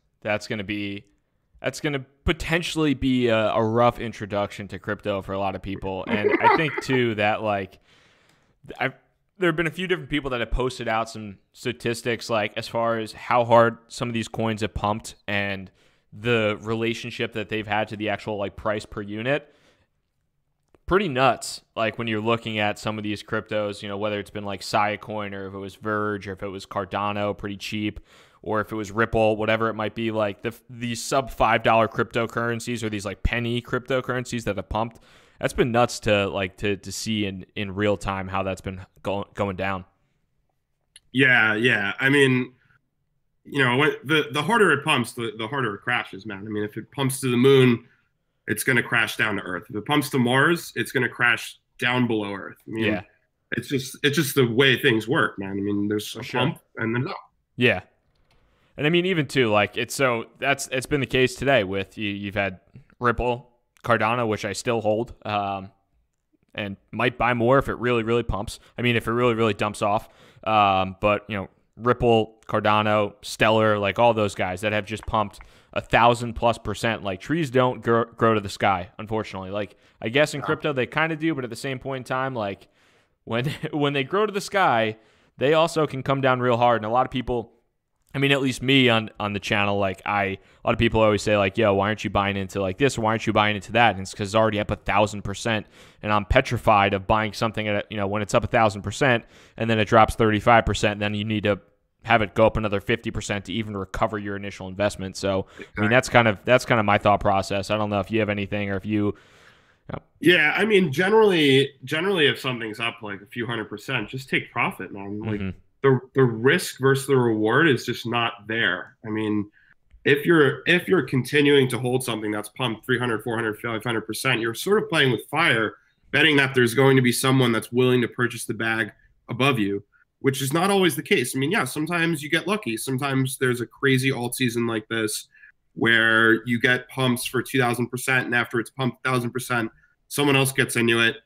going to potentially be a rough introduction to crypto for a lot of people. And I think too that there have been a few different people that have posted out some statistics, like as far as how hard some of these coins have pumped and the relationship that they've had to the actual like price per unit. Pretty nuts. Like when you're looking at some of these cryptos, you know, whether it's been like Coin or if it was Verge or if it was Cardano, pretty cheap, or if it was Ripple, whatever it might be, like these sub $5 cryptocurrencies or these like penny cryptocurrencies that have pumped. That's been nuts to see in real time how that's been going down.
Yeah. I mean, you know, the harder it pumps, the harder it crashes, man. I mean, if it pumps to the moon, it's going to crash down to Earth. If it pumps to Mars, it's going to crash down below Earth. I mean,
yeah.
It's just the way things work, man. I mean, there's a pump and then up.
Yeah. And I mean, even too, like it's been the case today with you've had Ripple, Cardano, which I still hold, and might buy more if it really, really pumps. I mean, if it really, really dumps off. But you know, Ripple, Cardano, Stellar, like all those guys that have just pumped 1,000+%. Like trees don't grow to the sky, unfortunately. Like I guess in crypto they kind of do, but at the same point in time, like when they grow to the sky, they also can come down real hard. And a lot of people, I mean, at least me on the channel, like a lot of people always say like, yo, why aren't you buying into like this? Or why aren't you buying into that? And it's because it's already up 1,000%. And I'm petrified of buying something at, when it's up 1,000% and then it drops 35%, then you need to have it go up another 50% to even recover your initial investment. So, exactly. I mean, that's kind of my thought process. I don't know if you have anything or if you.
Yeah, I mean, generally, if something's up like a few 100%, just take profit, man. Like the risk versus the reward is just not there. I mean, if you're continuing to hold something that's pumped 300, 400, 500%, you're sort of playing with fire, betting that there's going to be someone that's willing to purchase the bag above you, which is not always the case. I mean, yeah, sometimes you get lucky. Sometimes there's a crazy alt season like this where you get pumps for 2,000%, and after it's pumped 1,000%, someone else gets into it.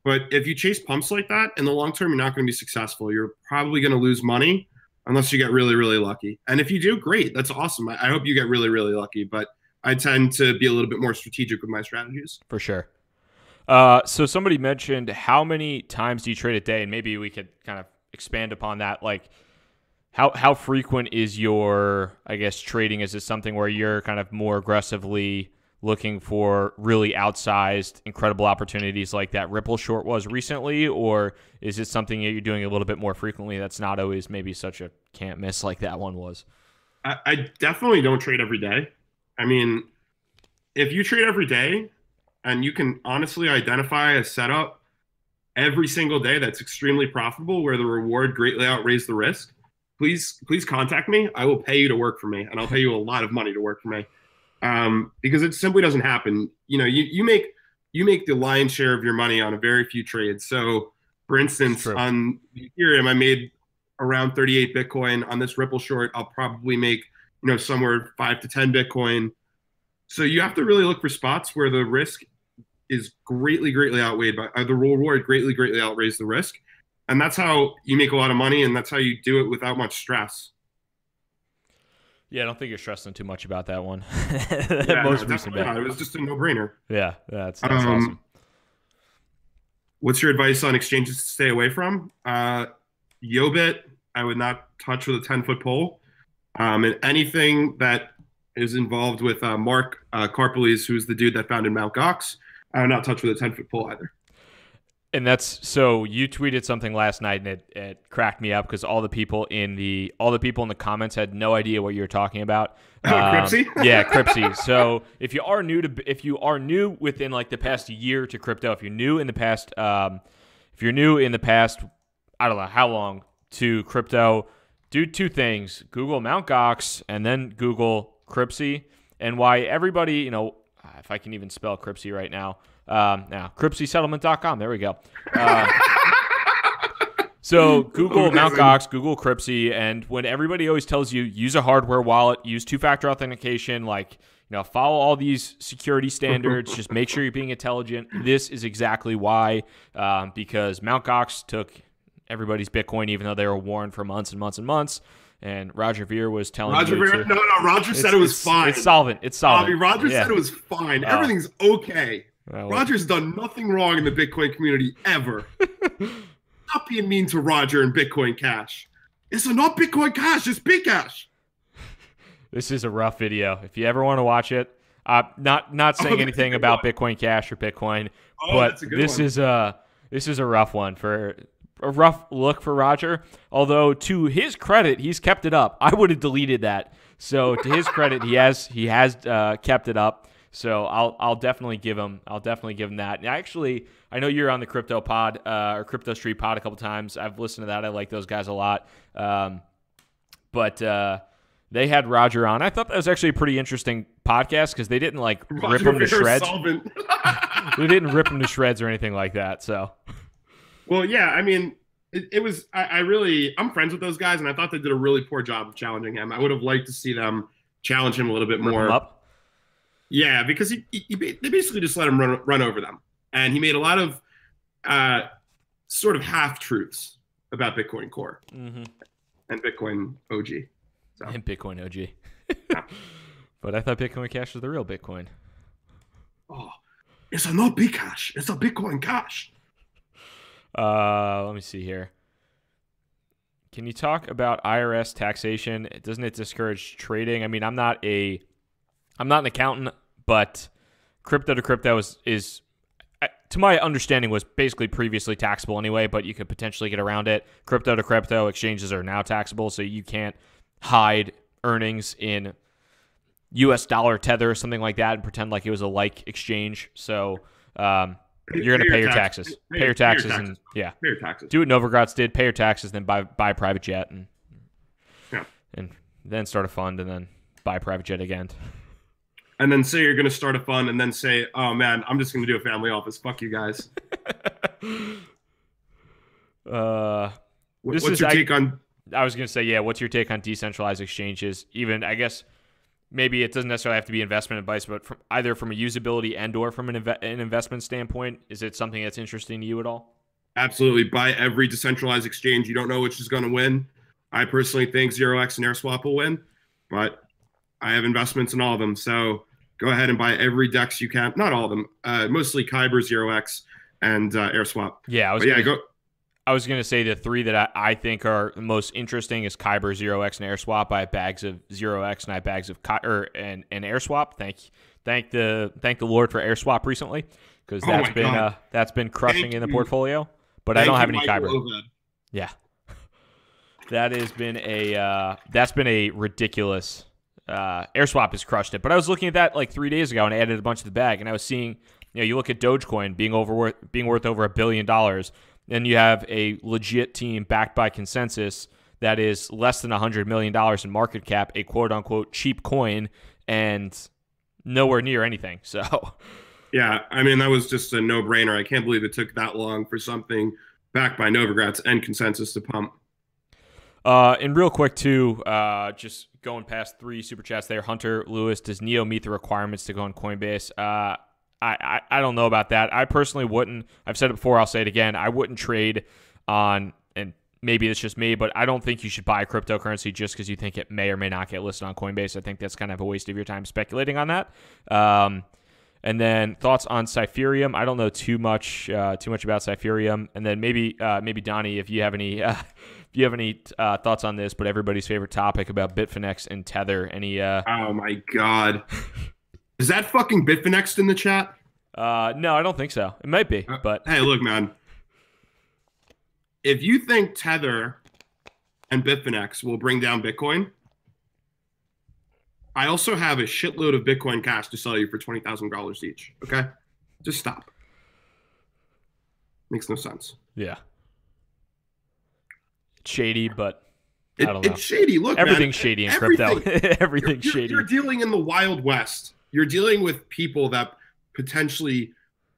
But if you chase pumps like that, in the long term, you're not going to be successful. You're probably going to lose money unless you get really, really lucky. And if you do, great. That's awesome. I hope you get really, really lucky. But I tend to be a little bit more strategic with my strategies.
For sure. So somebody mentioned how many times do you trade a day? And maybe we could kind of expand upon that. Like, how frequent is your, I guess, trading? Is this something where you're kind of more aggressively looking for really outsized, incredible opportunities like that Ripple short was recently? Or is it something that you're doing a little bit more frequently that's not always maybe such a can't miss like that one was?
I definitely don't trade every day. I mean, if you trade every day and you can honestly identify a setup every single day that's extremely profitable where the reward greatly outweighs the risk, please contact me. I will pay you to work for me, and I'll pay you a lot of money to work for me. Because it simply doesn't happen. You make the lion's share of your money on a very few trades. So, for instance, on Ethereum, I made around 38 Bitcoin. On this Ripple short, I'll probably make somewhere 5 to 10 Bitcoin. So you have to really look for spots where the risk is greatly outweighed by the reward greatly outweighs the risk, and that's how you make a lot of money, and that's how you do it without much stress.
Yeah, I don't think you're stressing too much about that one.
Most recent bet. It was just a no-brainer.
Yeah, that's awesome.
What's your advice on exchanges to stay away from? Yobit, I would not touch with a 10-foot pole. And anything that is involved with Mark Karpeles, who's the dude that founded Mt. Gox, I would not touch with a 10-foot pole either.
And that's so you tweeted something last night, and it cracked me up because all the people in the comments had no idea what you were talking about.
Cripsy?
Yeah, Cripsy. So if you are new within like the past year to crypto, if you're new in the past, I don't know how long to crypto, do two things: Google Mt. Gox and then Google Cripsy, and why everybody, if I can even spell Cripsy right now. Now, CrypsySettlement.com. There we go. So Google Mt. Gox, Google Cripsy, and when everybody always tells you use a hardware wallet, use two-factor authentication, follow all these security standards, just make sure you're being intelligent. This is exactly why, because Mt. Gox took everybody's Bitcoin, even though they were warned for months and months and months. And Roger Ver was telling
Roger said it was fine.
It's solvent.
Bobby, Roger said it was fine. Everything's okay. Roger's done nothing wrong in the Bitcoin community ever. Stop being mean to Roger and Bitcoin Cash. It's not Bitcoin Cash, it's Bcash.
This is a rough video. If you ever want to watch it, not saying anything about Bitcoin Cash or Bitcoin, but this is a rough one for a rough look for Roger. Although to his credit, he's kept it up. I would have deleted that. So to his credit, he has kept it up. So I'll definitely give him that. And actually, I know you're on the Crypto Pod or Crypto Street Pod a couple times. I've listened to that. I like those guys a lot. But they had Roger on. I thought that was actually a pretty interesting podcast because they didn't rip him to shreds. They didn't rip him to shreds or anything like that. So,
well, yeah. I mean, it was. I'm friends with those guys, and I thought they did a really poor job of challenging him. I would have liked to see them challenge him a little bit more.
Rip him up?
Yeah, because they basically just let him run over them. And he made a lot of sort of half-truths about Bitcoin Core. Mm-hmm. And Bitcoin OG. So.
And Bitcoin OG.
Yeah.
But I thought Bitcoin Cash was the real Bitcoin.
Oh, it's not Bcash. It's a Bitcoin Cash.
Let me see here. Can you talk about Irs taxation? Doesn't it discourage trading? I mean, I'm not an accountant, but crypto to crypto is to my understanding was basically previously taxable anyway, but you could potentially get around it. Crypto to crypto exchanges are now taxable, so you can't hide earnings in US dollar tether or something like that and pretend like it was a like exchange. So you're going to pay your taxes. Pay your taxes. And yeah.
Pay your taxes.
Do what Novogratz did. Pay your taxes, then buy a private jet and then start a fund and then buy a private jet again.
And then say you're going to start a fund and then say, oh, man, I'm just going to do a family office. Fuck you guys. What's your take on...
I was going to say, yeah, what's your take on decentralized exchanges? Even, I guess, maybe it doesn't necessarily have to be investment advice, but either from a usability and or from an investment standpoint, is it something that's interesting to you at all?
Absolutely. Buy every decentralized exchange. You don't know which is going to win. I personally think 0x and AirSwap will win, but I have investments in all of them. So go ahead and buy every DEX you can. Not all of them. Mostly Kyber, 0x, and AirSwap.
Yeah, I was going to say the three that I think are the most interesting is Kyber, 0x, and AirSwap. I have bags of 0x and I have bags of and AirSwap. Thank the Lord for AirSwap recently, because that's been crushing in the portfolio. But I don't have any Kyber. Yeah, that's been a ridiculous. AirSwap has crushed it. But I was looking at that like 3 days ago and I added a bunch to the bag, and I was seeing, you look at Dogecoin being worth over $1 billion. Then you have a legit team backed by Consensus that is less than $100 million in market cap, a quote-unquote cheap coin, and nowhere near anything. So,
yeah, I mean, that was just a no-brainer. I can't believe it took that long for something backed by Novogratz and Consensus to pump.
And real quick, too, just going past 3 super chats there. Hunter Lewis, does Neo meet the requirements to go on Coinbase? I don't know about that. I personally wouldn't. I've said it before. I'll say it again. I wouldn't trade on, and maybe it's just me, but I don't think you should buy cryptocurrency just because you think it may or may not get listed on Coinbase. I think that's kind of a waste of your time speculating on that. And then thoughts on Cypherium. I don't know too much about Cypherium. And then maybe Donnie, if you have any thoughts on this, but everybody's favorite topic about Bitfinex and Tether. Any?
Oh my God. Is that fucking Bitfinex in the chat?
No, I don't think so. It might be, but
hey, look, man. If you think Tether and Bitfinex will bring down Bitcoin, I also have a shitload of Bitcoin Cash to sell you for $20,000 each. Okay, just stop. Makes no sense.
Yeah, it's shady, but I don't know.
It's shady. Look,
everything's
man,
shady in crypto. Everything's shady.
You're dealing in the Wild West. You're dealing with people that potentially,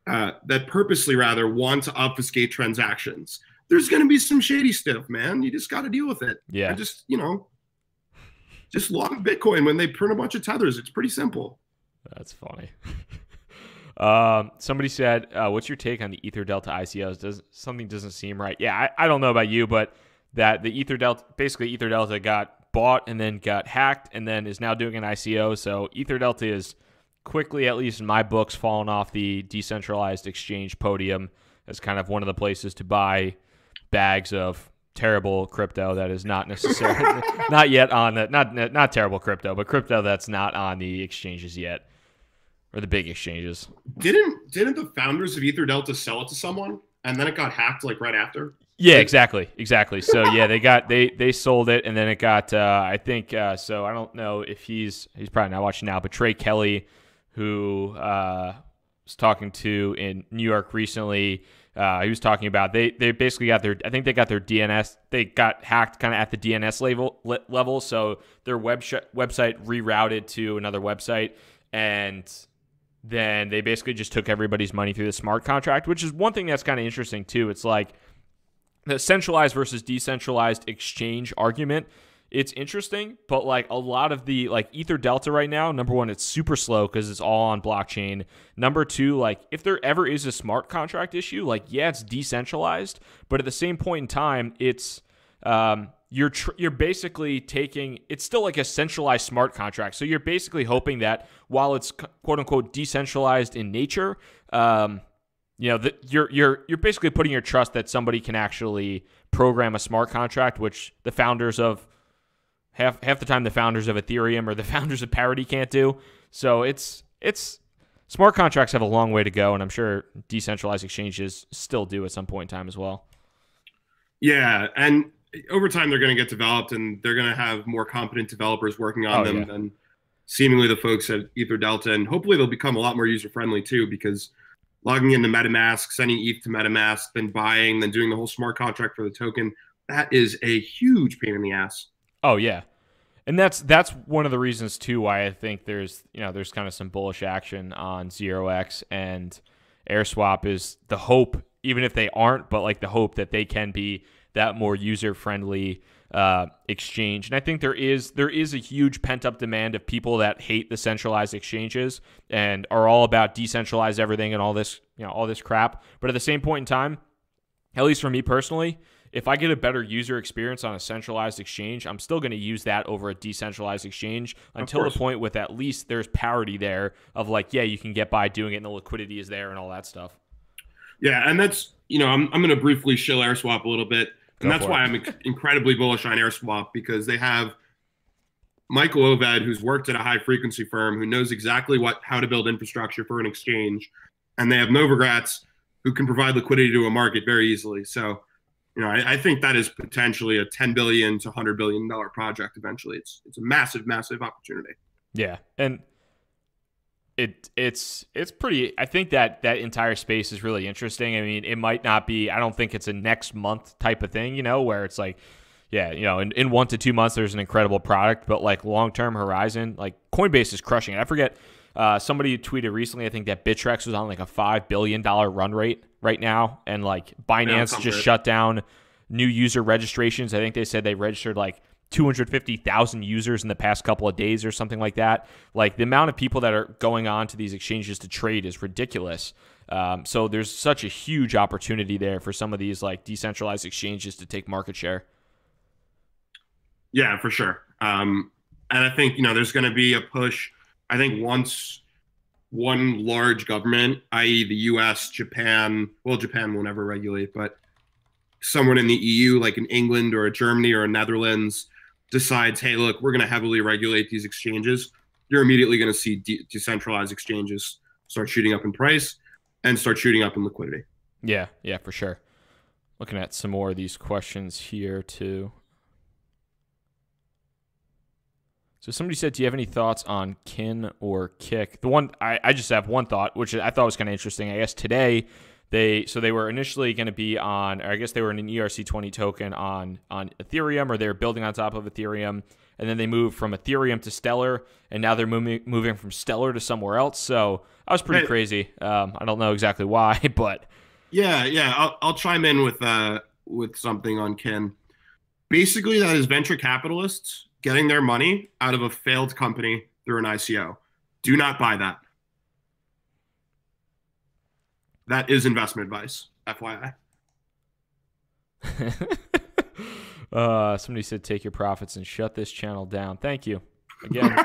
that purposely rather want to obfuscate transactions. There's going to be some shady stuff, man. You just got to deal with it.
Yeah.
And just long Bitcoin when they print a bunch of tethers. It's pretty simple.
That's funny. Somebody said, what's your take on the Ether Delta ICOs? Something doesn't seem right. Yeah, I don't know about you, but that the Ether Delta got bought and then got hacked and then is now doing an ICO. So Ether Delta is quickly, at least in my books, fallen off the decentralized exchange podium as kind of one of the places to buy bags of terrible crypto that is not necessarily not yet on the not terrible crypto, but crypto that's not on the exchanges yet, or the big exchanges.
Didn't the founders of Ether Delta sell it to someone and then it got hacked like right after?
Yeah, exactly. So yeah, they sold it and then it got I think so I don't know if he's probably not watching now, but Trey Kelly, who was talking to in New York recently, he was talking about they basically got their DNS, they got hacked kind of at the DNS level, so their website rerouted to another website, and then they basically just took everybody's money through the smart contract, which is one thing that's kind of interesting too. It's like the centralized versus decentralized exchange argument. It's interesting, but like a lot of the like Ether Delta right now, number one, it's super slow because it's all on blockchain. Number two, like if there ever is a smart contract issue, like yeah, it's decentralized, but at the same point in time, it's you you're basically taking, it's still like a centralized smart contract. So you're basically hoping that while it's quote unquote decentralized in nature, that you're basically putting your trust that somebody can actually program a smart contract, which the founders of half the time the founders of Ethereum or the founders of Parity can't do. So it's smart contracts have a long way to go, and I'm sure decentralized exchanges still do at some point in time as well.
Yeah, and over time they're going to get developed, and they're going to have more competent developers working on them than seemingly the folks at Ether Delta, and hopefully they'll become a lot more user-friendly too, because logging into MetaMask, sending ETH to MetaMask, then buying, then doing the whole smart contract for the token, that is a huge pain in the ass.
Oh, yeah. And that's one of the reasons too why I think there's kind of some bullish action on 0x and AirSwap is the hope, even if they aren't, but like the hope that they can be that more user-friendly exchange. And I think there is a huge pent-up demand of people that hate the centralized exchanges and are all about decentralize everything and all this crap. But at the same point in time, at least for me personally, if I get a better user experience on a centralized exchange, I'm still going to use that over a decentralized exchange until the point with at least there's parity there of like, yeah, you can get by doing it and the liquidity is there and all that stuff.
Yeah, and that's, I'm going to briefly shill AirSwap a little bit. And that's why I'm incredibly bullish on AirSwap, because they have Michael Oved, who's worked at a high-frequency firm, who knows exactly how to build infrastructure for an exchange. And they have Novogratz, who can provide liquidity to a market very easily. So, I think that is potentially a $10 billion to $100 billion project eventually. It's a massive, massive opportunity.
Yeah, and it's pretty. I think that entire space is really interesting. I mean, it might not be. I don't think it's a next month type of thing. Where it's like, yeah, in 1 to 2 months there's an incredible product, but like long term horizon, like Coinbase is crushing it. I forget. Somebody tweeted recently, I think that Bittrex was on like a $5 billion run rate right now. And like Binance just shut down new user registrations. I think they said they registered like 250,000 users in the past couple of days or something like that. Like the amount of people that are going on to these exchanges to trade is ridiculous. So there's such a huge opportunity there for some of these like decentralized exchanges to take market share.
Yeah, for sure. And I think, there's going to be a push. I think once one large government, i.e. the US, Japan will never regulate, but someone in the EU, like in England or a Germany or a Netherlands, decides, hey, look, we're going to heavily regulate these exchanges, you're immediately going to see decentralized exchanges start shooting up in price and start shooting up in liquidity.
Yeah, for sure. Looking at some more of these questions here too. So somebody said, do you have any thoughts on Kin or Kick? The one I just have one thought, which I thought was kind of interesting. I guess today they were initially going to be on, or I guess they were in an ERC20 token on Ethereum, or they were building on top of Ethereum, and then they moved from Ethereum to Stellar, and now they're moving from Stellar to somewhere else. So I was pretty crazy. I don't know exactly why, but
yeah. I'll chime in with something on Kin. Basically, that is venture capitalists getting their money out of a failed company through an ICO. Do not buy that. That is investment advice, FYI.
Somebody said, take your profits and shut this channel down. Thank you. Again,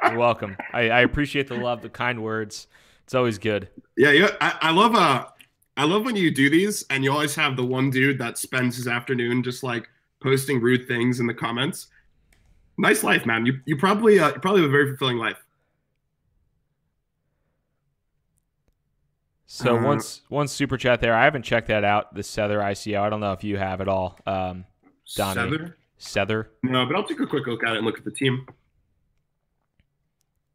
you're welcome. I appreciate the love, the kind words. It's always good.
Yeah. I love when you do these and you always have the one dude that spends his afternoon just like posting rude things in the comments. Nice life, man. You probably have a very fulfilling life.
So one super chat there. I haven't checked that out. The Sether ICO. I don't know if you have at all, Donnie. Sether.
No, but I'll take a quick look at it and look at the team.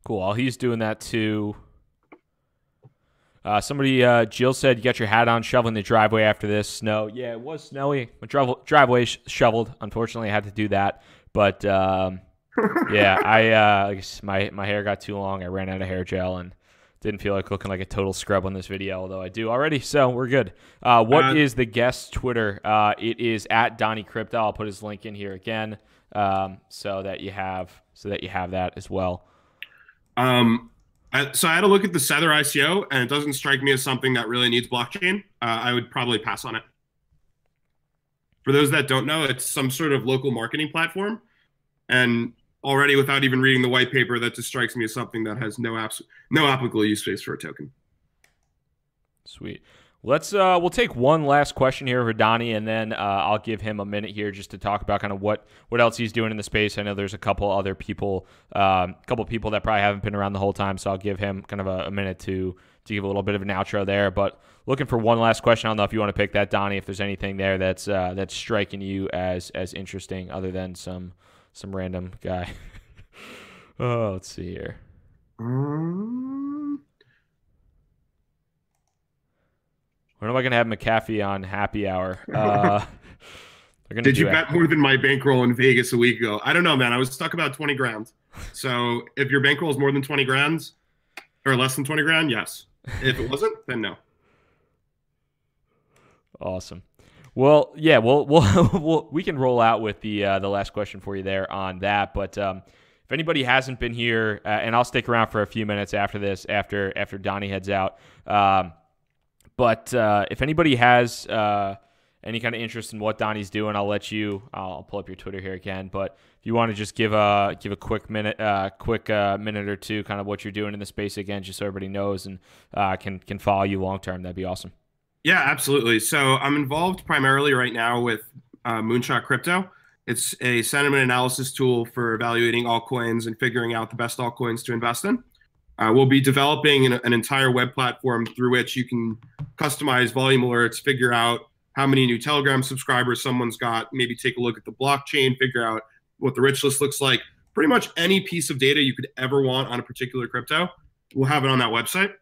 Cool. While he's doing that too. Somebody, Jill said, you got your hat on, shoveling the driveway after this snow. Yeah, it was snowy. My driveway shoveled. Unfortunately, I had to do that. But yeah, my hair got too long. I ran out of hair gel and didn't feel like looking like a total scrub on this video, although I do already. So we're good. What is the guest's Twitter? It is at DonnyCrypto. I'll put his link in here again, so that you have that as well.
So I had a look at the Sether ICO, and it doesn't strike me as something that really needs blockchain. I would probably pass on it. For those that don't know, it's some sort of local marketing platform. And already, without even reading the white paper, that just strikes me as something that has no applicable use case for a token.
Sweet. We'll take one last question here for Donny, and then I'll give him a minute here just to talk about kind of what else he's doing in the space. I know there's a couple other people, that probably haven't been around the whole time, so I'll give him kind of a minute to give a little bit of an outro there. But looking for one last question. I don't know if you want to pick that, Donny, if there's anything there that's striking you as interesting other than some random guy. Oh, let's see here. When am I going to have McAfee on happy hour?
Did you bet more than my bankroll in Vegas a week ago? I don't know, man. I was stuck about 20 grand. So if your bankroll is more than 20 grand or less than 20 grand, yes. If it wasn't, then no.
Awesome. Well, yeah, we can roll out with the last question for you there on that. But if anybody hasn't been here, and I'll stick around for a few minutes after this, after Donny heads out. But if anybody has any kind of interest in what Donny's doing, I'll pull up your Twitter here again. But if you want to just give a quick minute or two, kind of what you're doing in the space again, just so everybody knows and can follow you long term, that'd be awesome.
Yeah, absolutely. So I'm involved primarily right now with Moonshot Crypto. It's a sentiment analysis tool for evaluating altcoins and figuring out the best altcoins to invest in. We'll be developing an entire web platform through which you can customize volume alerts, figure out how many new Telegram subscribers someone's got, maybe take a look at the blockchain, figure out what the rich list looks like. Pretty much any piece of data you could ever want on a particular crypto, we'll have it on that website.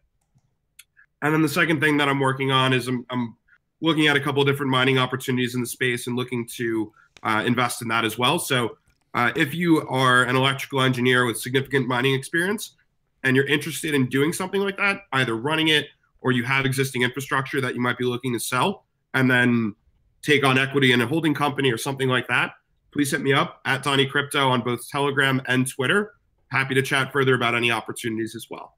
And then the second thing that I'm working on is I'm looking at a couple of different mining opportunities in the space and looking to invest in that as well. So if you are an electrical engineer with significant mining experience, and you're interested in doing something like that, either running it or you have existing infrastructure that you might be looking to sell and then take on equity in a holding company or something like that, please hit me up at DonnyCrypto on both Telegram and Twitter. Happy to chat further about any opportunities as well.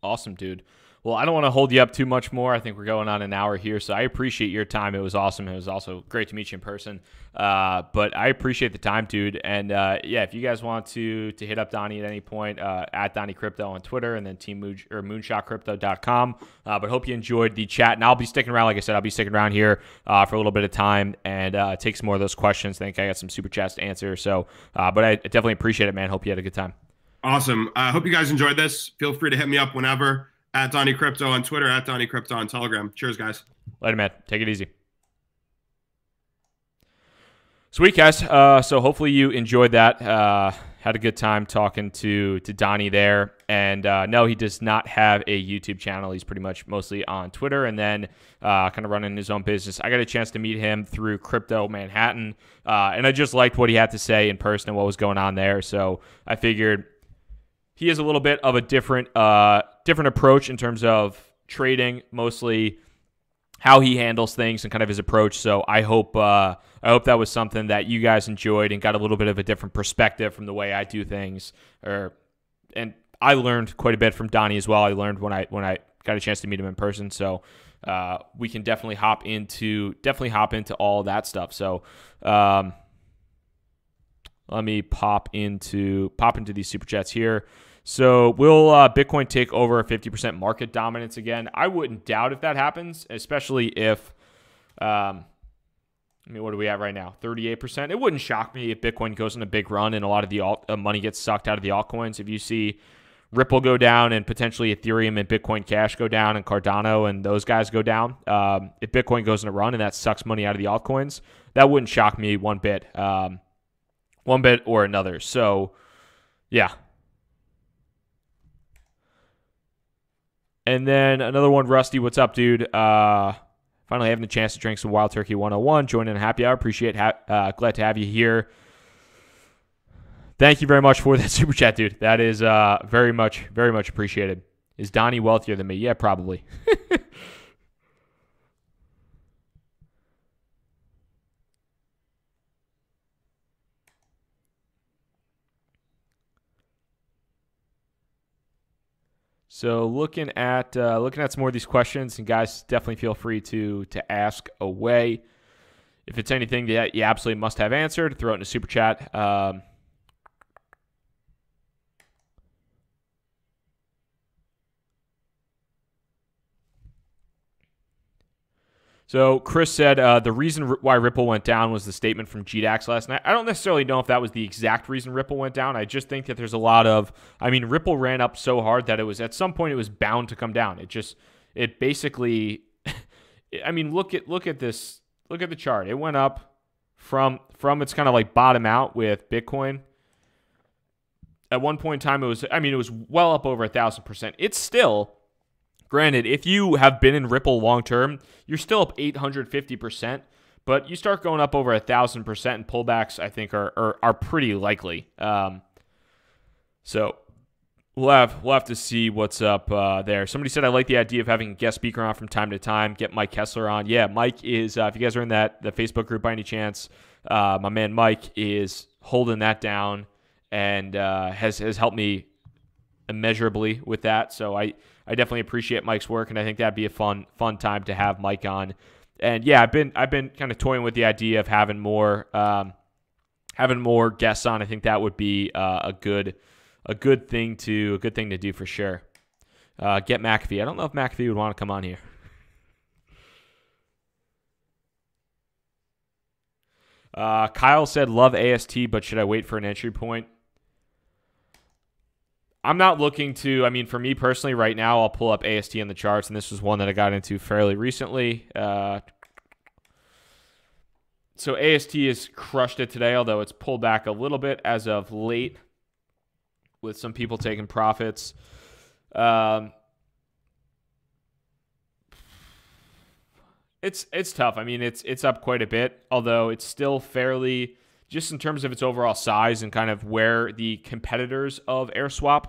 Awesome, dude. Well, I don't want to hold you up too much more. I think we're going on an hour here, so I appreciate your time. It was awesome. It was also great to meet you in person. But I appreciate the time, dude. And yeah, if you guys want to hit up Donny at any point, at DonnyCrypto on Twitter, and then moonshotcrypto.com. But hope you enjoyed the chat. And I'll be sticking around. Like I said, I'll be sticking around here for a little bit of time and take some more of those questions. I think I got some super chats to answer. So, but I definitely appreciate it, man. Hope you had a good time.
Awesome. I hope you guys enjoyed this. Feel free to hit me up whenever. At DonnyCrypto on Twitter, at DonnyCrypto on Telegram. Cheers, guys.
Later, man. Take it easy. Sweet, guys. So hopefully you enjoyed that. Had a good time talking to Donny there. And no, he does not have a YouTube channel. He's pretty much mostly on Twitter and then kind of running his own business. I got a chance to meet him through Crypto Manhattan. And I just liked what he had to say in person and what was going on there. So I figured he has a little bit of a different approach in terms of trading, mostly how he handles things and kind of his approach. So I hope that was something that you guys enjoyed and got a little bit of a different perspective from the way I do things. And I learned quite a bit from Donny as well. I learned when I got a chance to meet him in person. So we can definitely hop into all that stuff. So let me pop into these super chats here. So will Bitcoin take over 50% market dominance again? I wouldn't doubt if that happens, especially if, what are we at right now? 38%. It wouldn't shock me if Bitcoin goes on a big run and a lot of the money gets sucked out of the altcoins. If you see Ripple go down and potentially Ethereum and Bitcoin Cash go down and Cardano and those guys go down, if Bitcoin goes on a run and that sucks money out of the altcoins, that wouldn't shock me one bit or another. So, yeah. And then another one, Rusty, what's up, dude? Finally having the chance to drink some Wild Turkey 101. Joining a happy hour. Appreciate glad to have you here. Thank you very much for that super chat, dude. That is very much appreciated. Is Donny wealthier than me? Yeah, probably. So looking at some more of these questions, and guys, definitely feel free to ask away. if it's anything that you absolutely must have answered, throw it in a super chat. So Chris said the reason why Ripple went down was the statement from GDAX last night. I don't necessarily know if that was the exact reason Ripple went down. I just think that there's a lot of, I mean, Ripple ran up so hard that it was at some point it was bound to come down. It basically, I mean, look at this, look at the chart. It went up from its kind of like bottom out with Bitcoin. At one point in time, it was well up over 1,000%. It's still, granted, if you have been in Ripple long term, you're still up 850%, but you start going up over 1,000%, and pullbacks, I think, are pretty likely. So we'll have to see what's up there. Somebody said, I like the idea of having a guest speaker on from time to time. Get Mike Kessler on. Yeah, Mike is, if you guys are in the Facebook group by any chance, my man Mike is holding that down and has helped me immeasurably with that. So I definitely appreciate Mike's work, and I think that'd be a fun time to have Mike on. And yeah, I've been kind of toying with the idea of having more guests on. I think that would be a good thing to do for sure. Get McAfee. I don't know if McAfee would want to come on here. Kyle said, love AST, but should I wait for an entry point? I'm not looking to, I mean, for me personally right now, I'll pull up AST in the charts, and this was one that I got into fairly recently. So AST has crushed it today, although it's pulled back a little bit as of late with some people taking profits. It's tough. I mean, it's up quite a bit, although it's still fairly, just in terms of its overall size and kind of where the competitors of AirSwap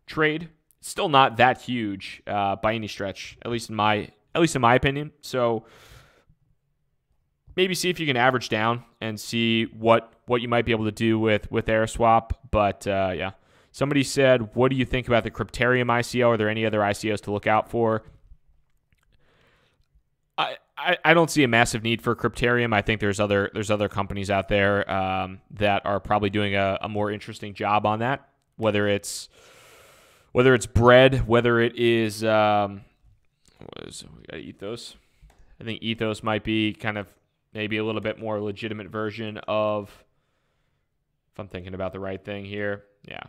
trade, still not that huge by any stretch, at least in my opinion. So maybe see if you can average down and see what you might be able to do with AirSwap. But yeah, somebody said, what do you think about the Crypterium ICO? Are there any other ICOs to look out for? I don't see a massive need for Crypterium. I think there's other companies out there that are probably doing a more interesting job on that. Whether it's Bread, whether it is we got Ethos. I think Ethos might be kind of maybe a little bit more legitimate version of, if I'm thinking about the right thing here. Yeah.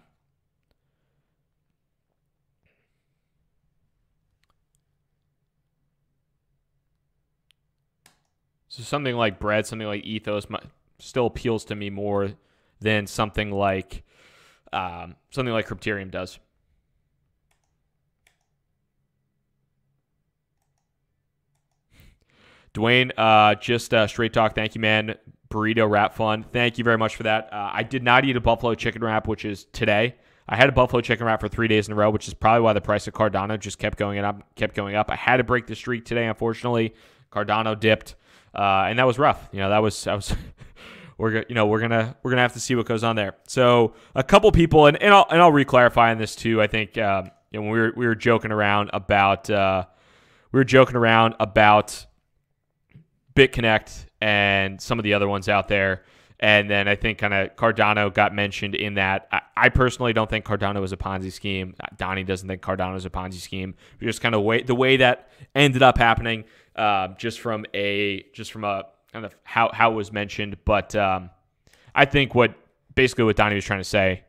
So something like Bread, something like Ethos still appeals to me more than something like Crypterium does. Dwayne, just straight talk. Thank you, man. Burrito wrap fun. Thank you very much for that. I did not eat a buffalo chicken wrap, which is today. I had a buffalo chicken wrap for 3 days in a row, which is probably why the price of Cardano just kept going up. I had to break the streak today, unfortunately. Cardano dipped. And that was rough. That was we're gonna have to see what goes on there. So a couple people, and I'll re-clarify on this too. I think when we were joking around about BitConnect and some of the other ones out there, and then I think kind of Cardano got mentioned in that. I personally don't think Cardano was a Ponzi scheme. Donnie doesn't think Cardano is a Ponzi scheme. Just kind of the way that ended up happening. Just from a kind of how it was mentioned, but I think basically what Donnie was trying to say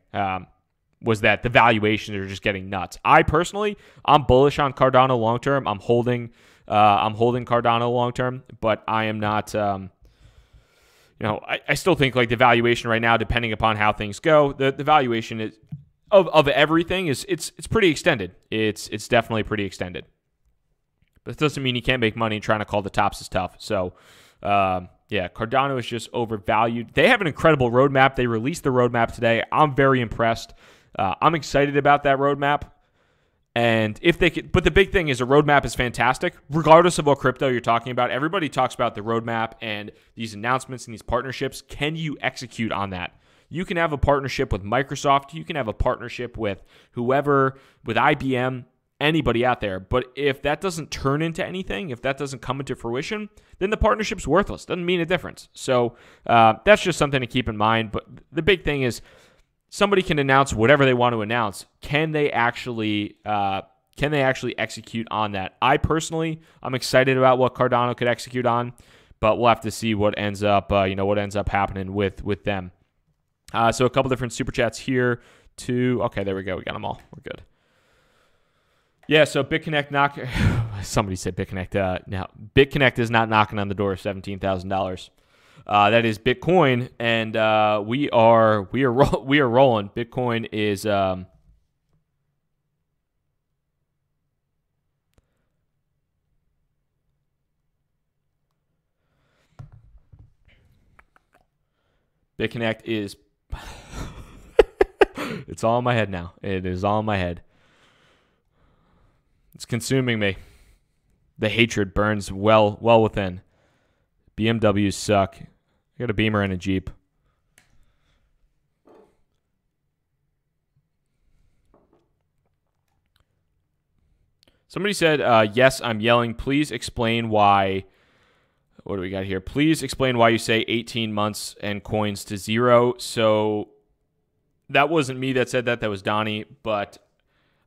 was that the valuations are just getting nuts. I'm bullish on Cardano long term. I'm holding Cardano long term, but I am not. I still think like the valuation right now, depending upon how things go, the valuation is of everything it's pretty extended. It's definitely pretty extended. But it doesn't mean you can't make money, and trying to call the tops is tough. So, yeah, Cardano is just overvalued. They have an incredible roadmap. They released the roadmap today. I'm very impressed. I'm excited about that roadmap. And if they could, but the big thing is the roadmap is fantastic, regardless of what crypto you're talking about. Everybody talks about the roadmap and these announcements and these partnerships. Can you execute on that? You can have a partnership with Microsoft. You can have a partnership with whoever, with IBM. anybody out there. But if that doesn't turn into anything, if that doesn't come into fruition, then the partnership's worthless. Doesn't mean a difference. So that's just something to keep in mind. But the big thing is somebody can announce whatever they want to announce. Can they actually execute on that? I'm excited about what Cardano could execute on, but we'll have to see what ends up happening with them. So a couple different super chats here. Okay, there we go. We got them all. We're good. Yeah, so BitConnect somebody said BitConnect. Now, BitConnect is not knocking on the door of $17,000. That is Bitcoin, and we are rolling. Bitcoin is BitConnect is it's all in my head now. It is all in my head. It's consuming me. The hatred burns well within. BMWs suck. I got a Beamer and a Jeep. Somebody said, yes, I'm yelling. Please explain why. What do we got here? Please explain why you say 18 months and coins to zero. So that wasn't me that said that. That was Donnie. But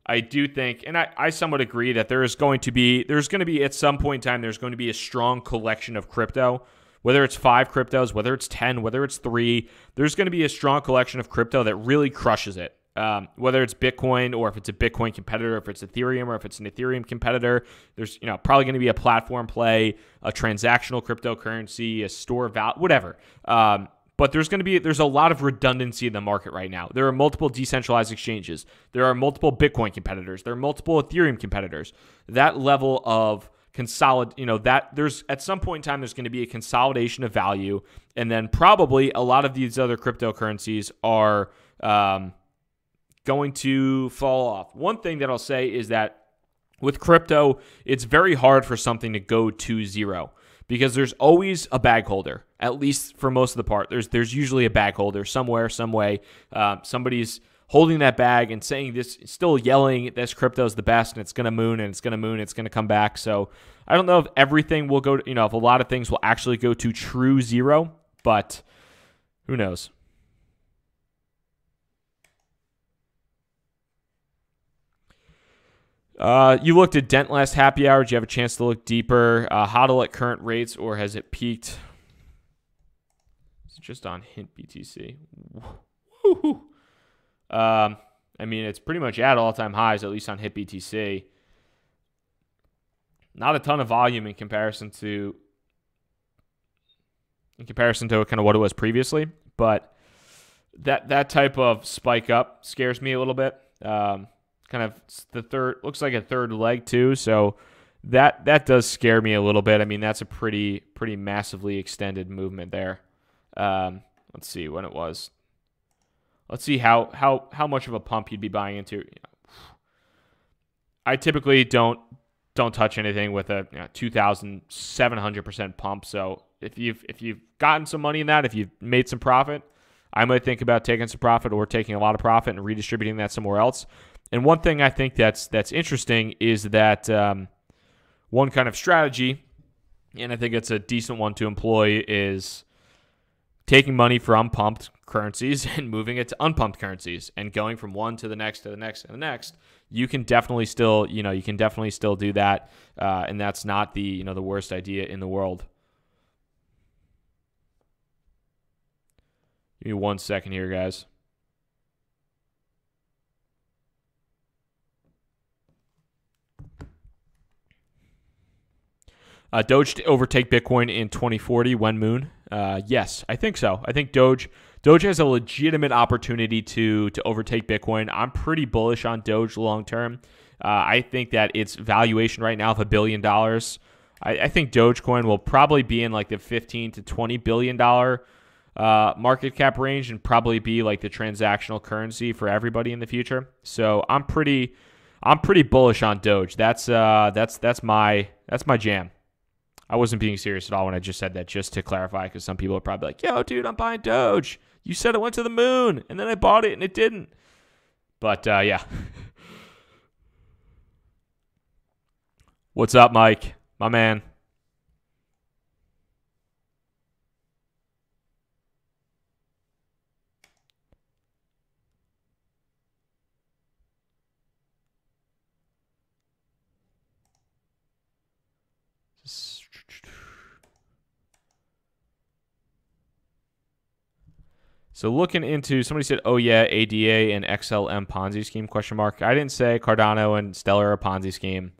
I do think, and I somewhat agree, that there's going to be at some point in time, there's going to be a strong collection of crypto. Whether it's 5 cryptos, whether it's 10, whether it's 3, there's going to be a strong collection of crypto that really crushes it. Whether it's Bitcoin or if it's a Bitcoin competitor, if it's Ethereum or if it's an Ethereum competitor, there's probably going to be a platform play, a transactional cryptocurrency, a store of value, whatever. But there's a lot of redundancy in the market right now. There are multiple decentralized exchanges. There are multiple Bitcoin competitors. There are multiple Ethereum competitors. That level of there's at some point in time there's going to be a consolidation of value, and then probably a lot of these other cryptocurrencies are going to fall off. One thing that I'll say is that with crypto, it's very hard for something to go to zero because there's always a bag holder, at least for most of the part. There's usually a bag holder somewhere, some way. Somebody's holding that bag and saying this, still yelling this crypto is the best and it's going to moon and it's going to moon, it's going to come back. So I don't know if everything will go to, if a lot of things will actually go to true zero, but who knows? You looked at Dent last happy hour. Did you have a chance to look deeper? HODL at current rates, or has it peaked? Is it just on Hint BTC? Woo-hoo. I mean, it's pretty much at all-time highs, at least on Hit BTC. Not a ton of volume in comparison to kind of what it was previously, but that type of spike up scares me a little bit. Kind of looks like a third leg too, so that does scare me a little bit. I mean, that's a pretty massively extended movement there. Let's see when it was. Let's see how much of a pump you'd be buying into. I typically don't touch anything with a 2,700% pump. So if you've gotten some money in that, if you've made some profit, I might think about taking some profit or taking a lot of profit and redistributing that somewhere else. And one thing I think that's interesting is that one kind of strategy, and I think it's a decent one to employ, is taking money from pumped currencies and moving it to unpumped currencies and going from one to the next to the next and the next. You can definitely still do that, and that's not the the worst idea in the world. Give me 1 second here, guys. Doge to overtake Bitcoin in 2040 when moon? Yes, I think so. I think Doge has a legitimate opportunity to overtake Bitcoin. I'm pretty bullish on Doge long term. I think that its valuation right now of $1 billion. I think Dogecoin will probably be in like the $15 to $20 billion market cap range and probably be like the transactional currency for everybody in the future. So I'm pretty bullish on Doge. That's my jam. I wasn't being serious at all when I just said that, just to clarify, because some people are probably like, yo, dude, I'm buying Doge. You said it went to the moon, and then I bought it, and it didn't. But, yeah. What's up, Mike? My man. So looking into, somebody said, oh yeah, ADA and XLM Ponzi scheme, question mark. I didn't say Cardano and Stellar are a Ponzi scheme.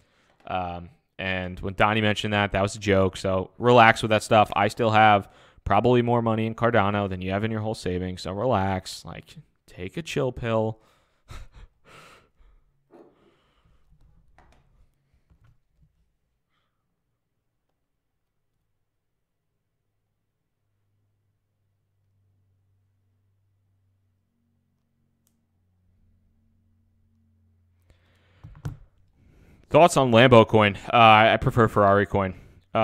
And when Donnie mentioned that, that was a joke. So relax with that stuff. I still have probably more money in Cardano than you have in your whole savings. So relax. Like, take a chill pill. Thoughts on Lambo coin? I prefer Ferrari coin.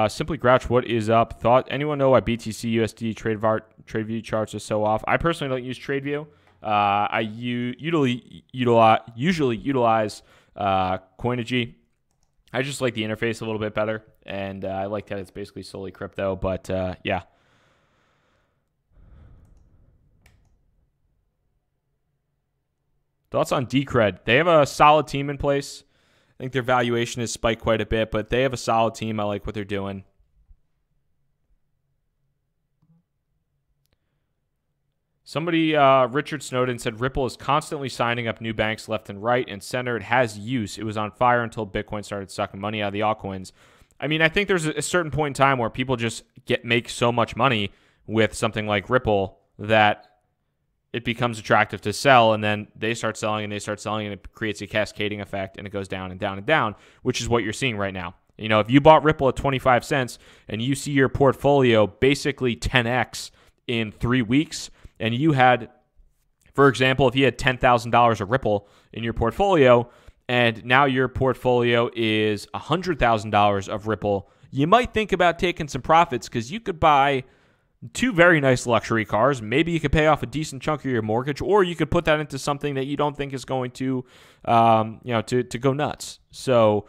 Simply Grouch, what is up? Anyone know why BTC USD TradeView charts are so off? I personally don't use TradeView. I usually utilize Coinigy. I just like the interface a little bit better, and I like that it's basically solely crypto. But yeah. Thoughts on Decred? They have a solid team in place. I think their valuation has spiked quite a bit, but they have a solid team. I like what they're doing. Somebody, Richard Snowden, said Ripple is constantly signing up new banks left and right and center. It has use. It was on fire until Bitcoin started sucking money out of the altcoins. I mean, I think there's a certain point in time where people just make so much money with something like Ripple that it becomes attractive to sell, and then they start selling and they start selling, and it creates a cascading effect, and it goes down and down and down, which is what you're seeing right now. You know, if you bought Ripple at 25 cents and you see your portfolio basically 10x in 3 weeks, and you had, for example, if you had $10,000 of Ripple in your portfolio, and now your portfolio is $100,000 of Ripple, you might think about taking some profits because you could buy 2 very nice luxury cars. Maybe you could pay off a decent chunk of your mortgage, or you could put that into something that you don't think is going to, to go nuts. So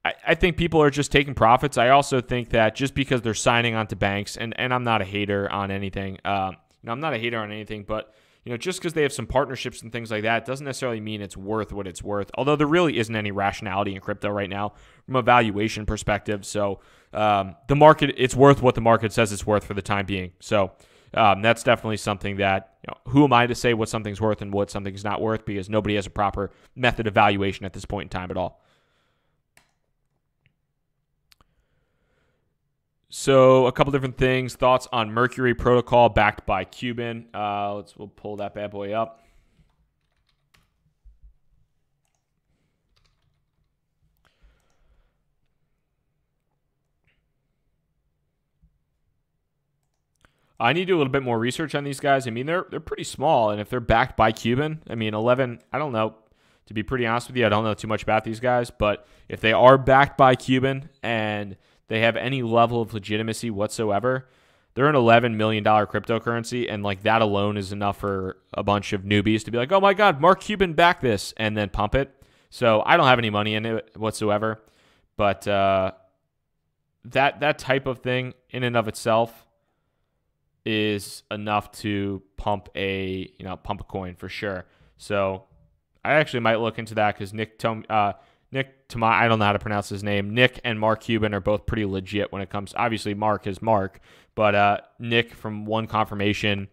I think people are just taking profits. I also think that just because they're signing onto banks, and I'm not a hater on anything. I'm not a hater on anything, but just because they have some partnerships and things like that doesn't necessarily mean it's worth what it's worth. Although there really isn't any rationality in crypto right now from a valuation perspective. So the market, it's worth what the market says it's worth for the time being. So that's definitely something that, who am I to say what something's worth and what something's not worth, because nobody has a proper method of valuation at this point in time at all. So a couple different things. Thoughts on Mercury Protocol backed by Cuban. We'll pull that bad boy up. I need to do a little bit more research on these guys. I mean, they're pretty small, and if they're backed by Cuban, I mean, 11, I don't know. To be pretty honest with you, I don't know too much about these guys, but if they are backed by Cuban and they have any level of legitimacy whatsoever, they're an $11 million cryptocurrency, and like that alone is enough for a bunch of newbies to be like, oh my God, Mark Cuban backed this, and then pump it. So I don't have any money in it whatsoever, but that type of thing in and of itself is enough to pump a coin for sure. So I actually might look into that because Nick I don't know how to pronounce his name. Nick and Mark Cuban are both pretty legit when it comes. Obviously, Mark is Mark, but Nick from One Confirmation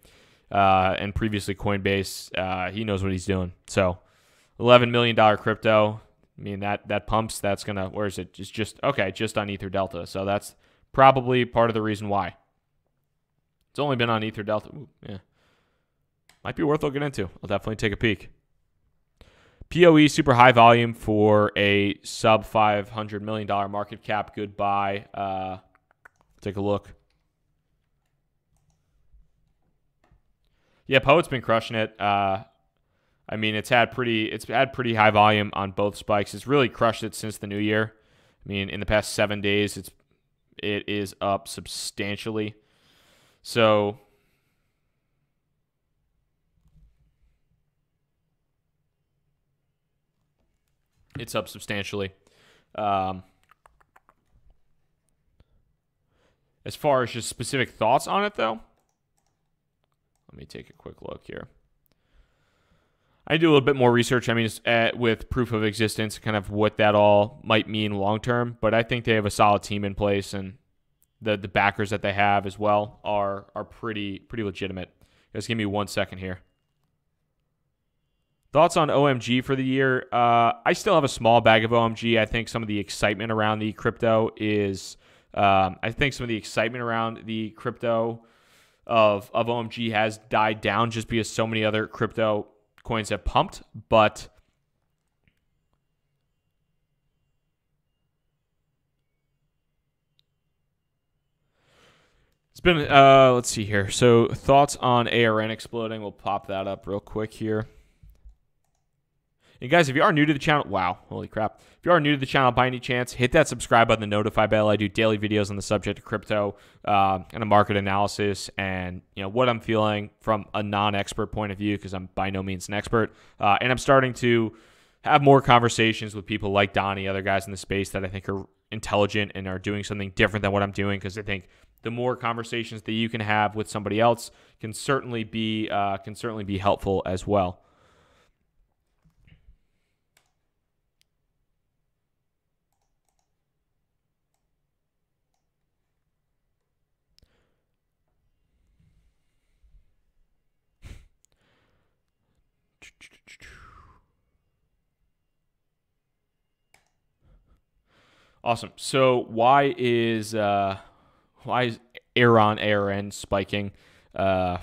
and previously Coinbase, he knows what he's doing. So, $11 million crypto. I mean that pumps. That's gonna. Where is it? Just on Ether Delta. So that's probably part of the reason why. It's only been on Ether Delta. Ooh, yeah, might be worth looking into. I'll definitely take a peek. POE, super high volume for a sub $500 million market cap. Goodbye. Take a look. Yeah, Poet's been crushing it. I mean, it's had pretty high volume on both spikes. It's really crushed it since the new year. I mean, in the past 7 days, it is up substantially. So it's up substantially. As far as just specific thoughts on it, though, let me take a quick look here. I do a little bit more research, I mean, with proof of existence, kind of what that all might mean long term. But I think they have a solid team in place, and the backers that they have as well are pretty legitimate. Just give me 1 second here. Thoughts on OMG for the year? I still have a small bag of OMG. I think some of the excitement around the crypto is, of OMG has died down just because so many other crypto coins have pumped. But it's been, let's see here. So thoughts on ARN exploding. We'll pop that up real quick here. And guys, if you are new to the channel, wow, holy crap. If you are new to the channel by any chance, hit that subscribe button, the notify bell. I do daily videos on the subject of crypto and a market analysis and what I'm feeling from a non-expert point of view, because I'm by no means an expert. And I'm starting to have more conversations with people like Donnie, other guys in the space that I think are intelligent and are doing something different than what I'm doing, because I think the more conversations that you can have with somebody else can certainly be helpful as well. Awesome. So why is ARN spiking? I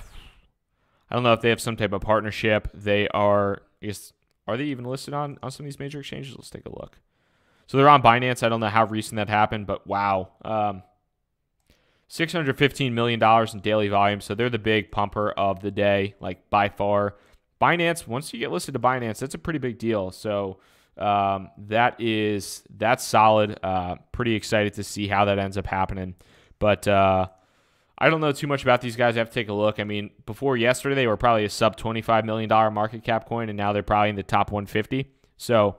don't know if they have some type of partnership. They are, I guess, are they even listed on some of these major exchanges? Let's take a look. So they're on Binance. I don't know how recent that happened, but wow. $615 million in daily volume. So they're the big pumper of the day, like by far. Binance, once you get listed to Binance, that's a pretty big deal. So that's solid. Pretty excited to see how that ends up happening. But I don't know too much about these guys. I have to take a look. I mean, before yesterday, they were probably a sub $25 million market cap coin, and now they're probably in the top 150. So,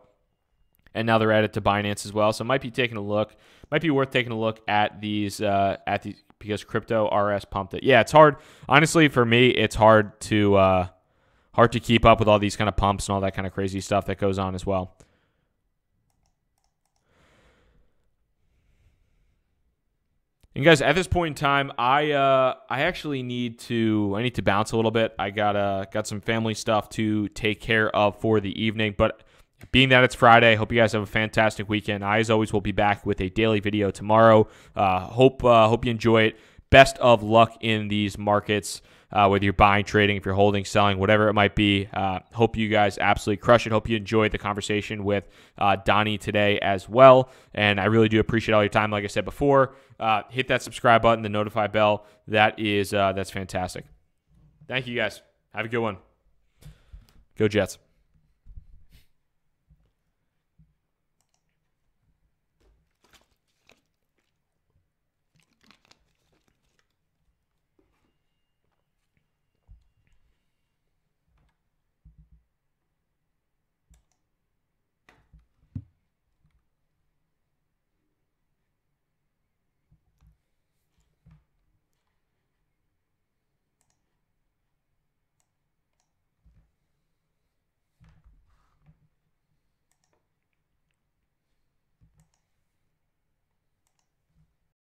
and now they're added to Binance as well. So it might be taking a look. Might be worth taking a look at these because crypto RS pumped it. Yeah, it's hard. Honestly, for me, it's hard to keep up with all these kind of pumps and all that kind of crazy stuff that goes on as well. And guys, at this point in time, I actually need to bounce a little bit. I got some family stuff to take care of for the evening. But being that it's Friday, I hope you guys have a fantastic weekend. I, as always, will be back with a daily video tomorrow. Hope you enjoy it. Best of luck in these markets, whether you're buying, trading, if you're holding, selling, whatever it might be. Hope you guys absolutely crush it. Hope you enjoyed the conversation with Donnie today as well. And I really do appreciate all your time. Like I said before, hit that subscribe button, the notify bell. That's fantastic. Thank you guys. Have a good one. Go Jets.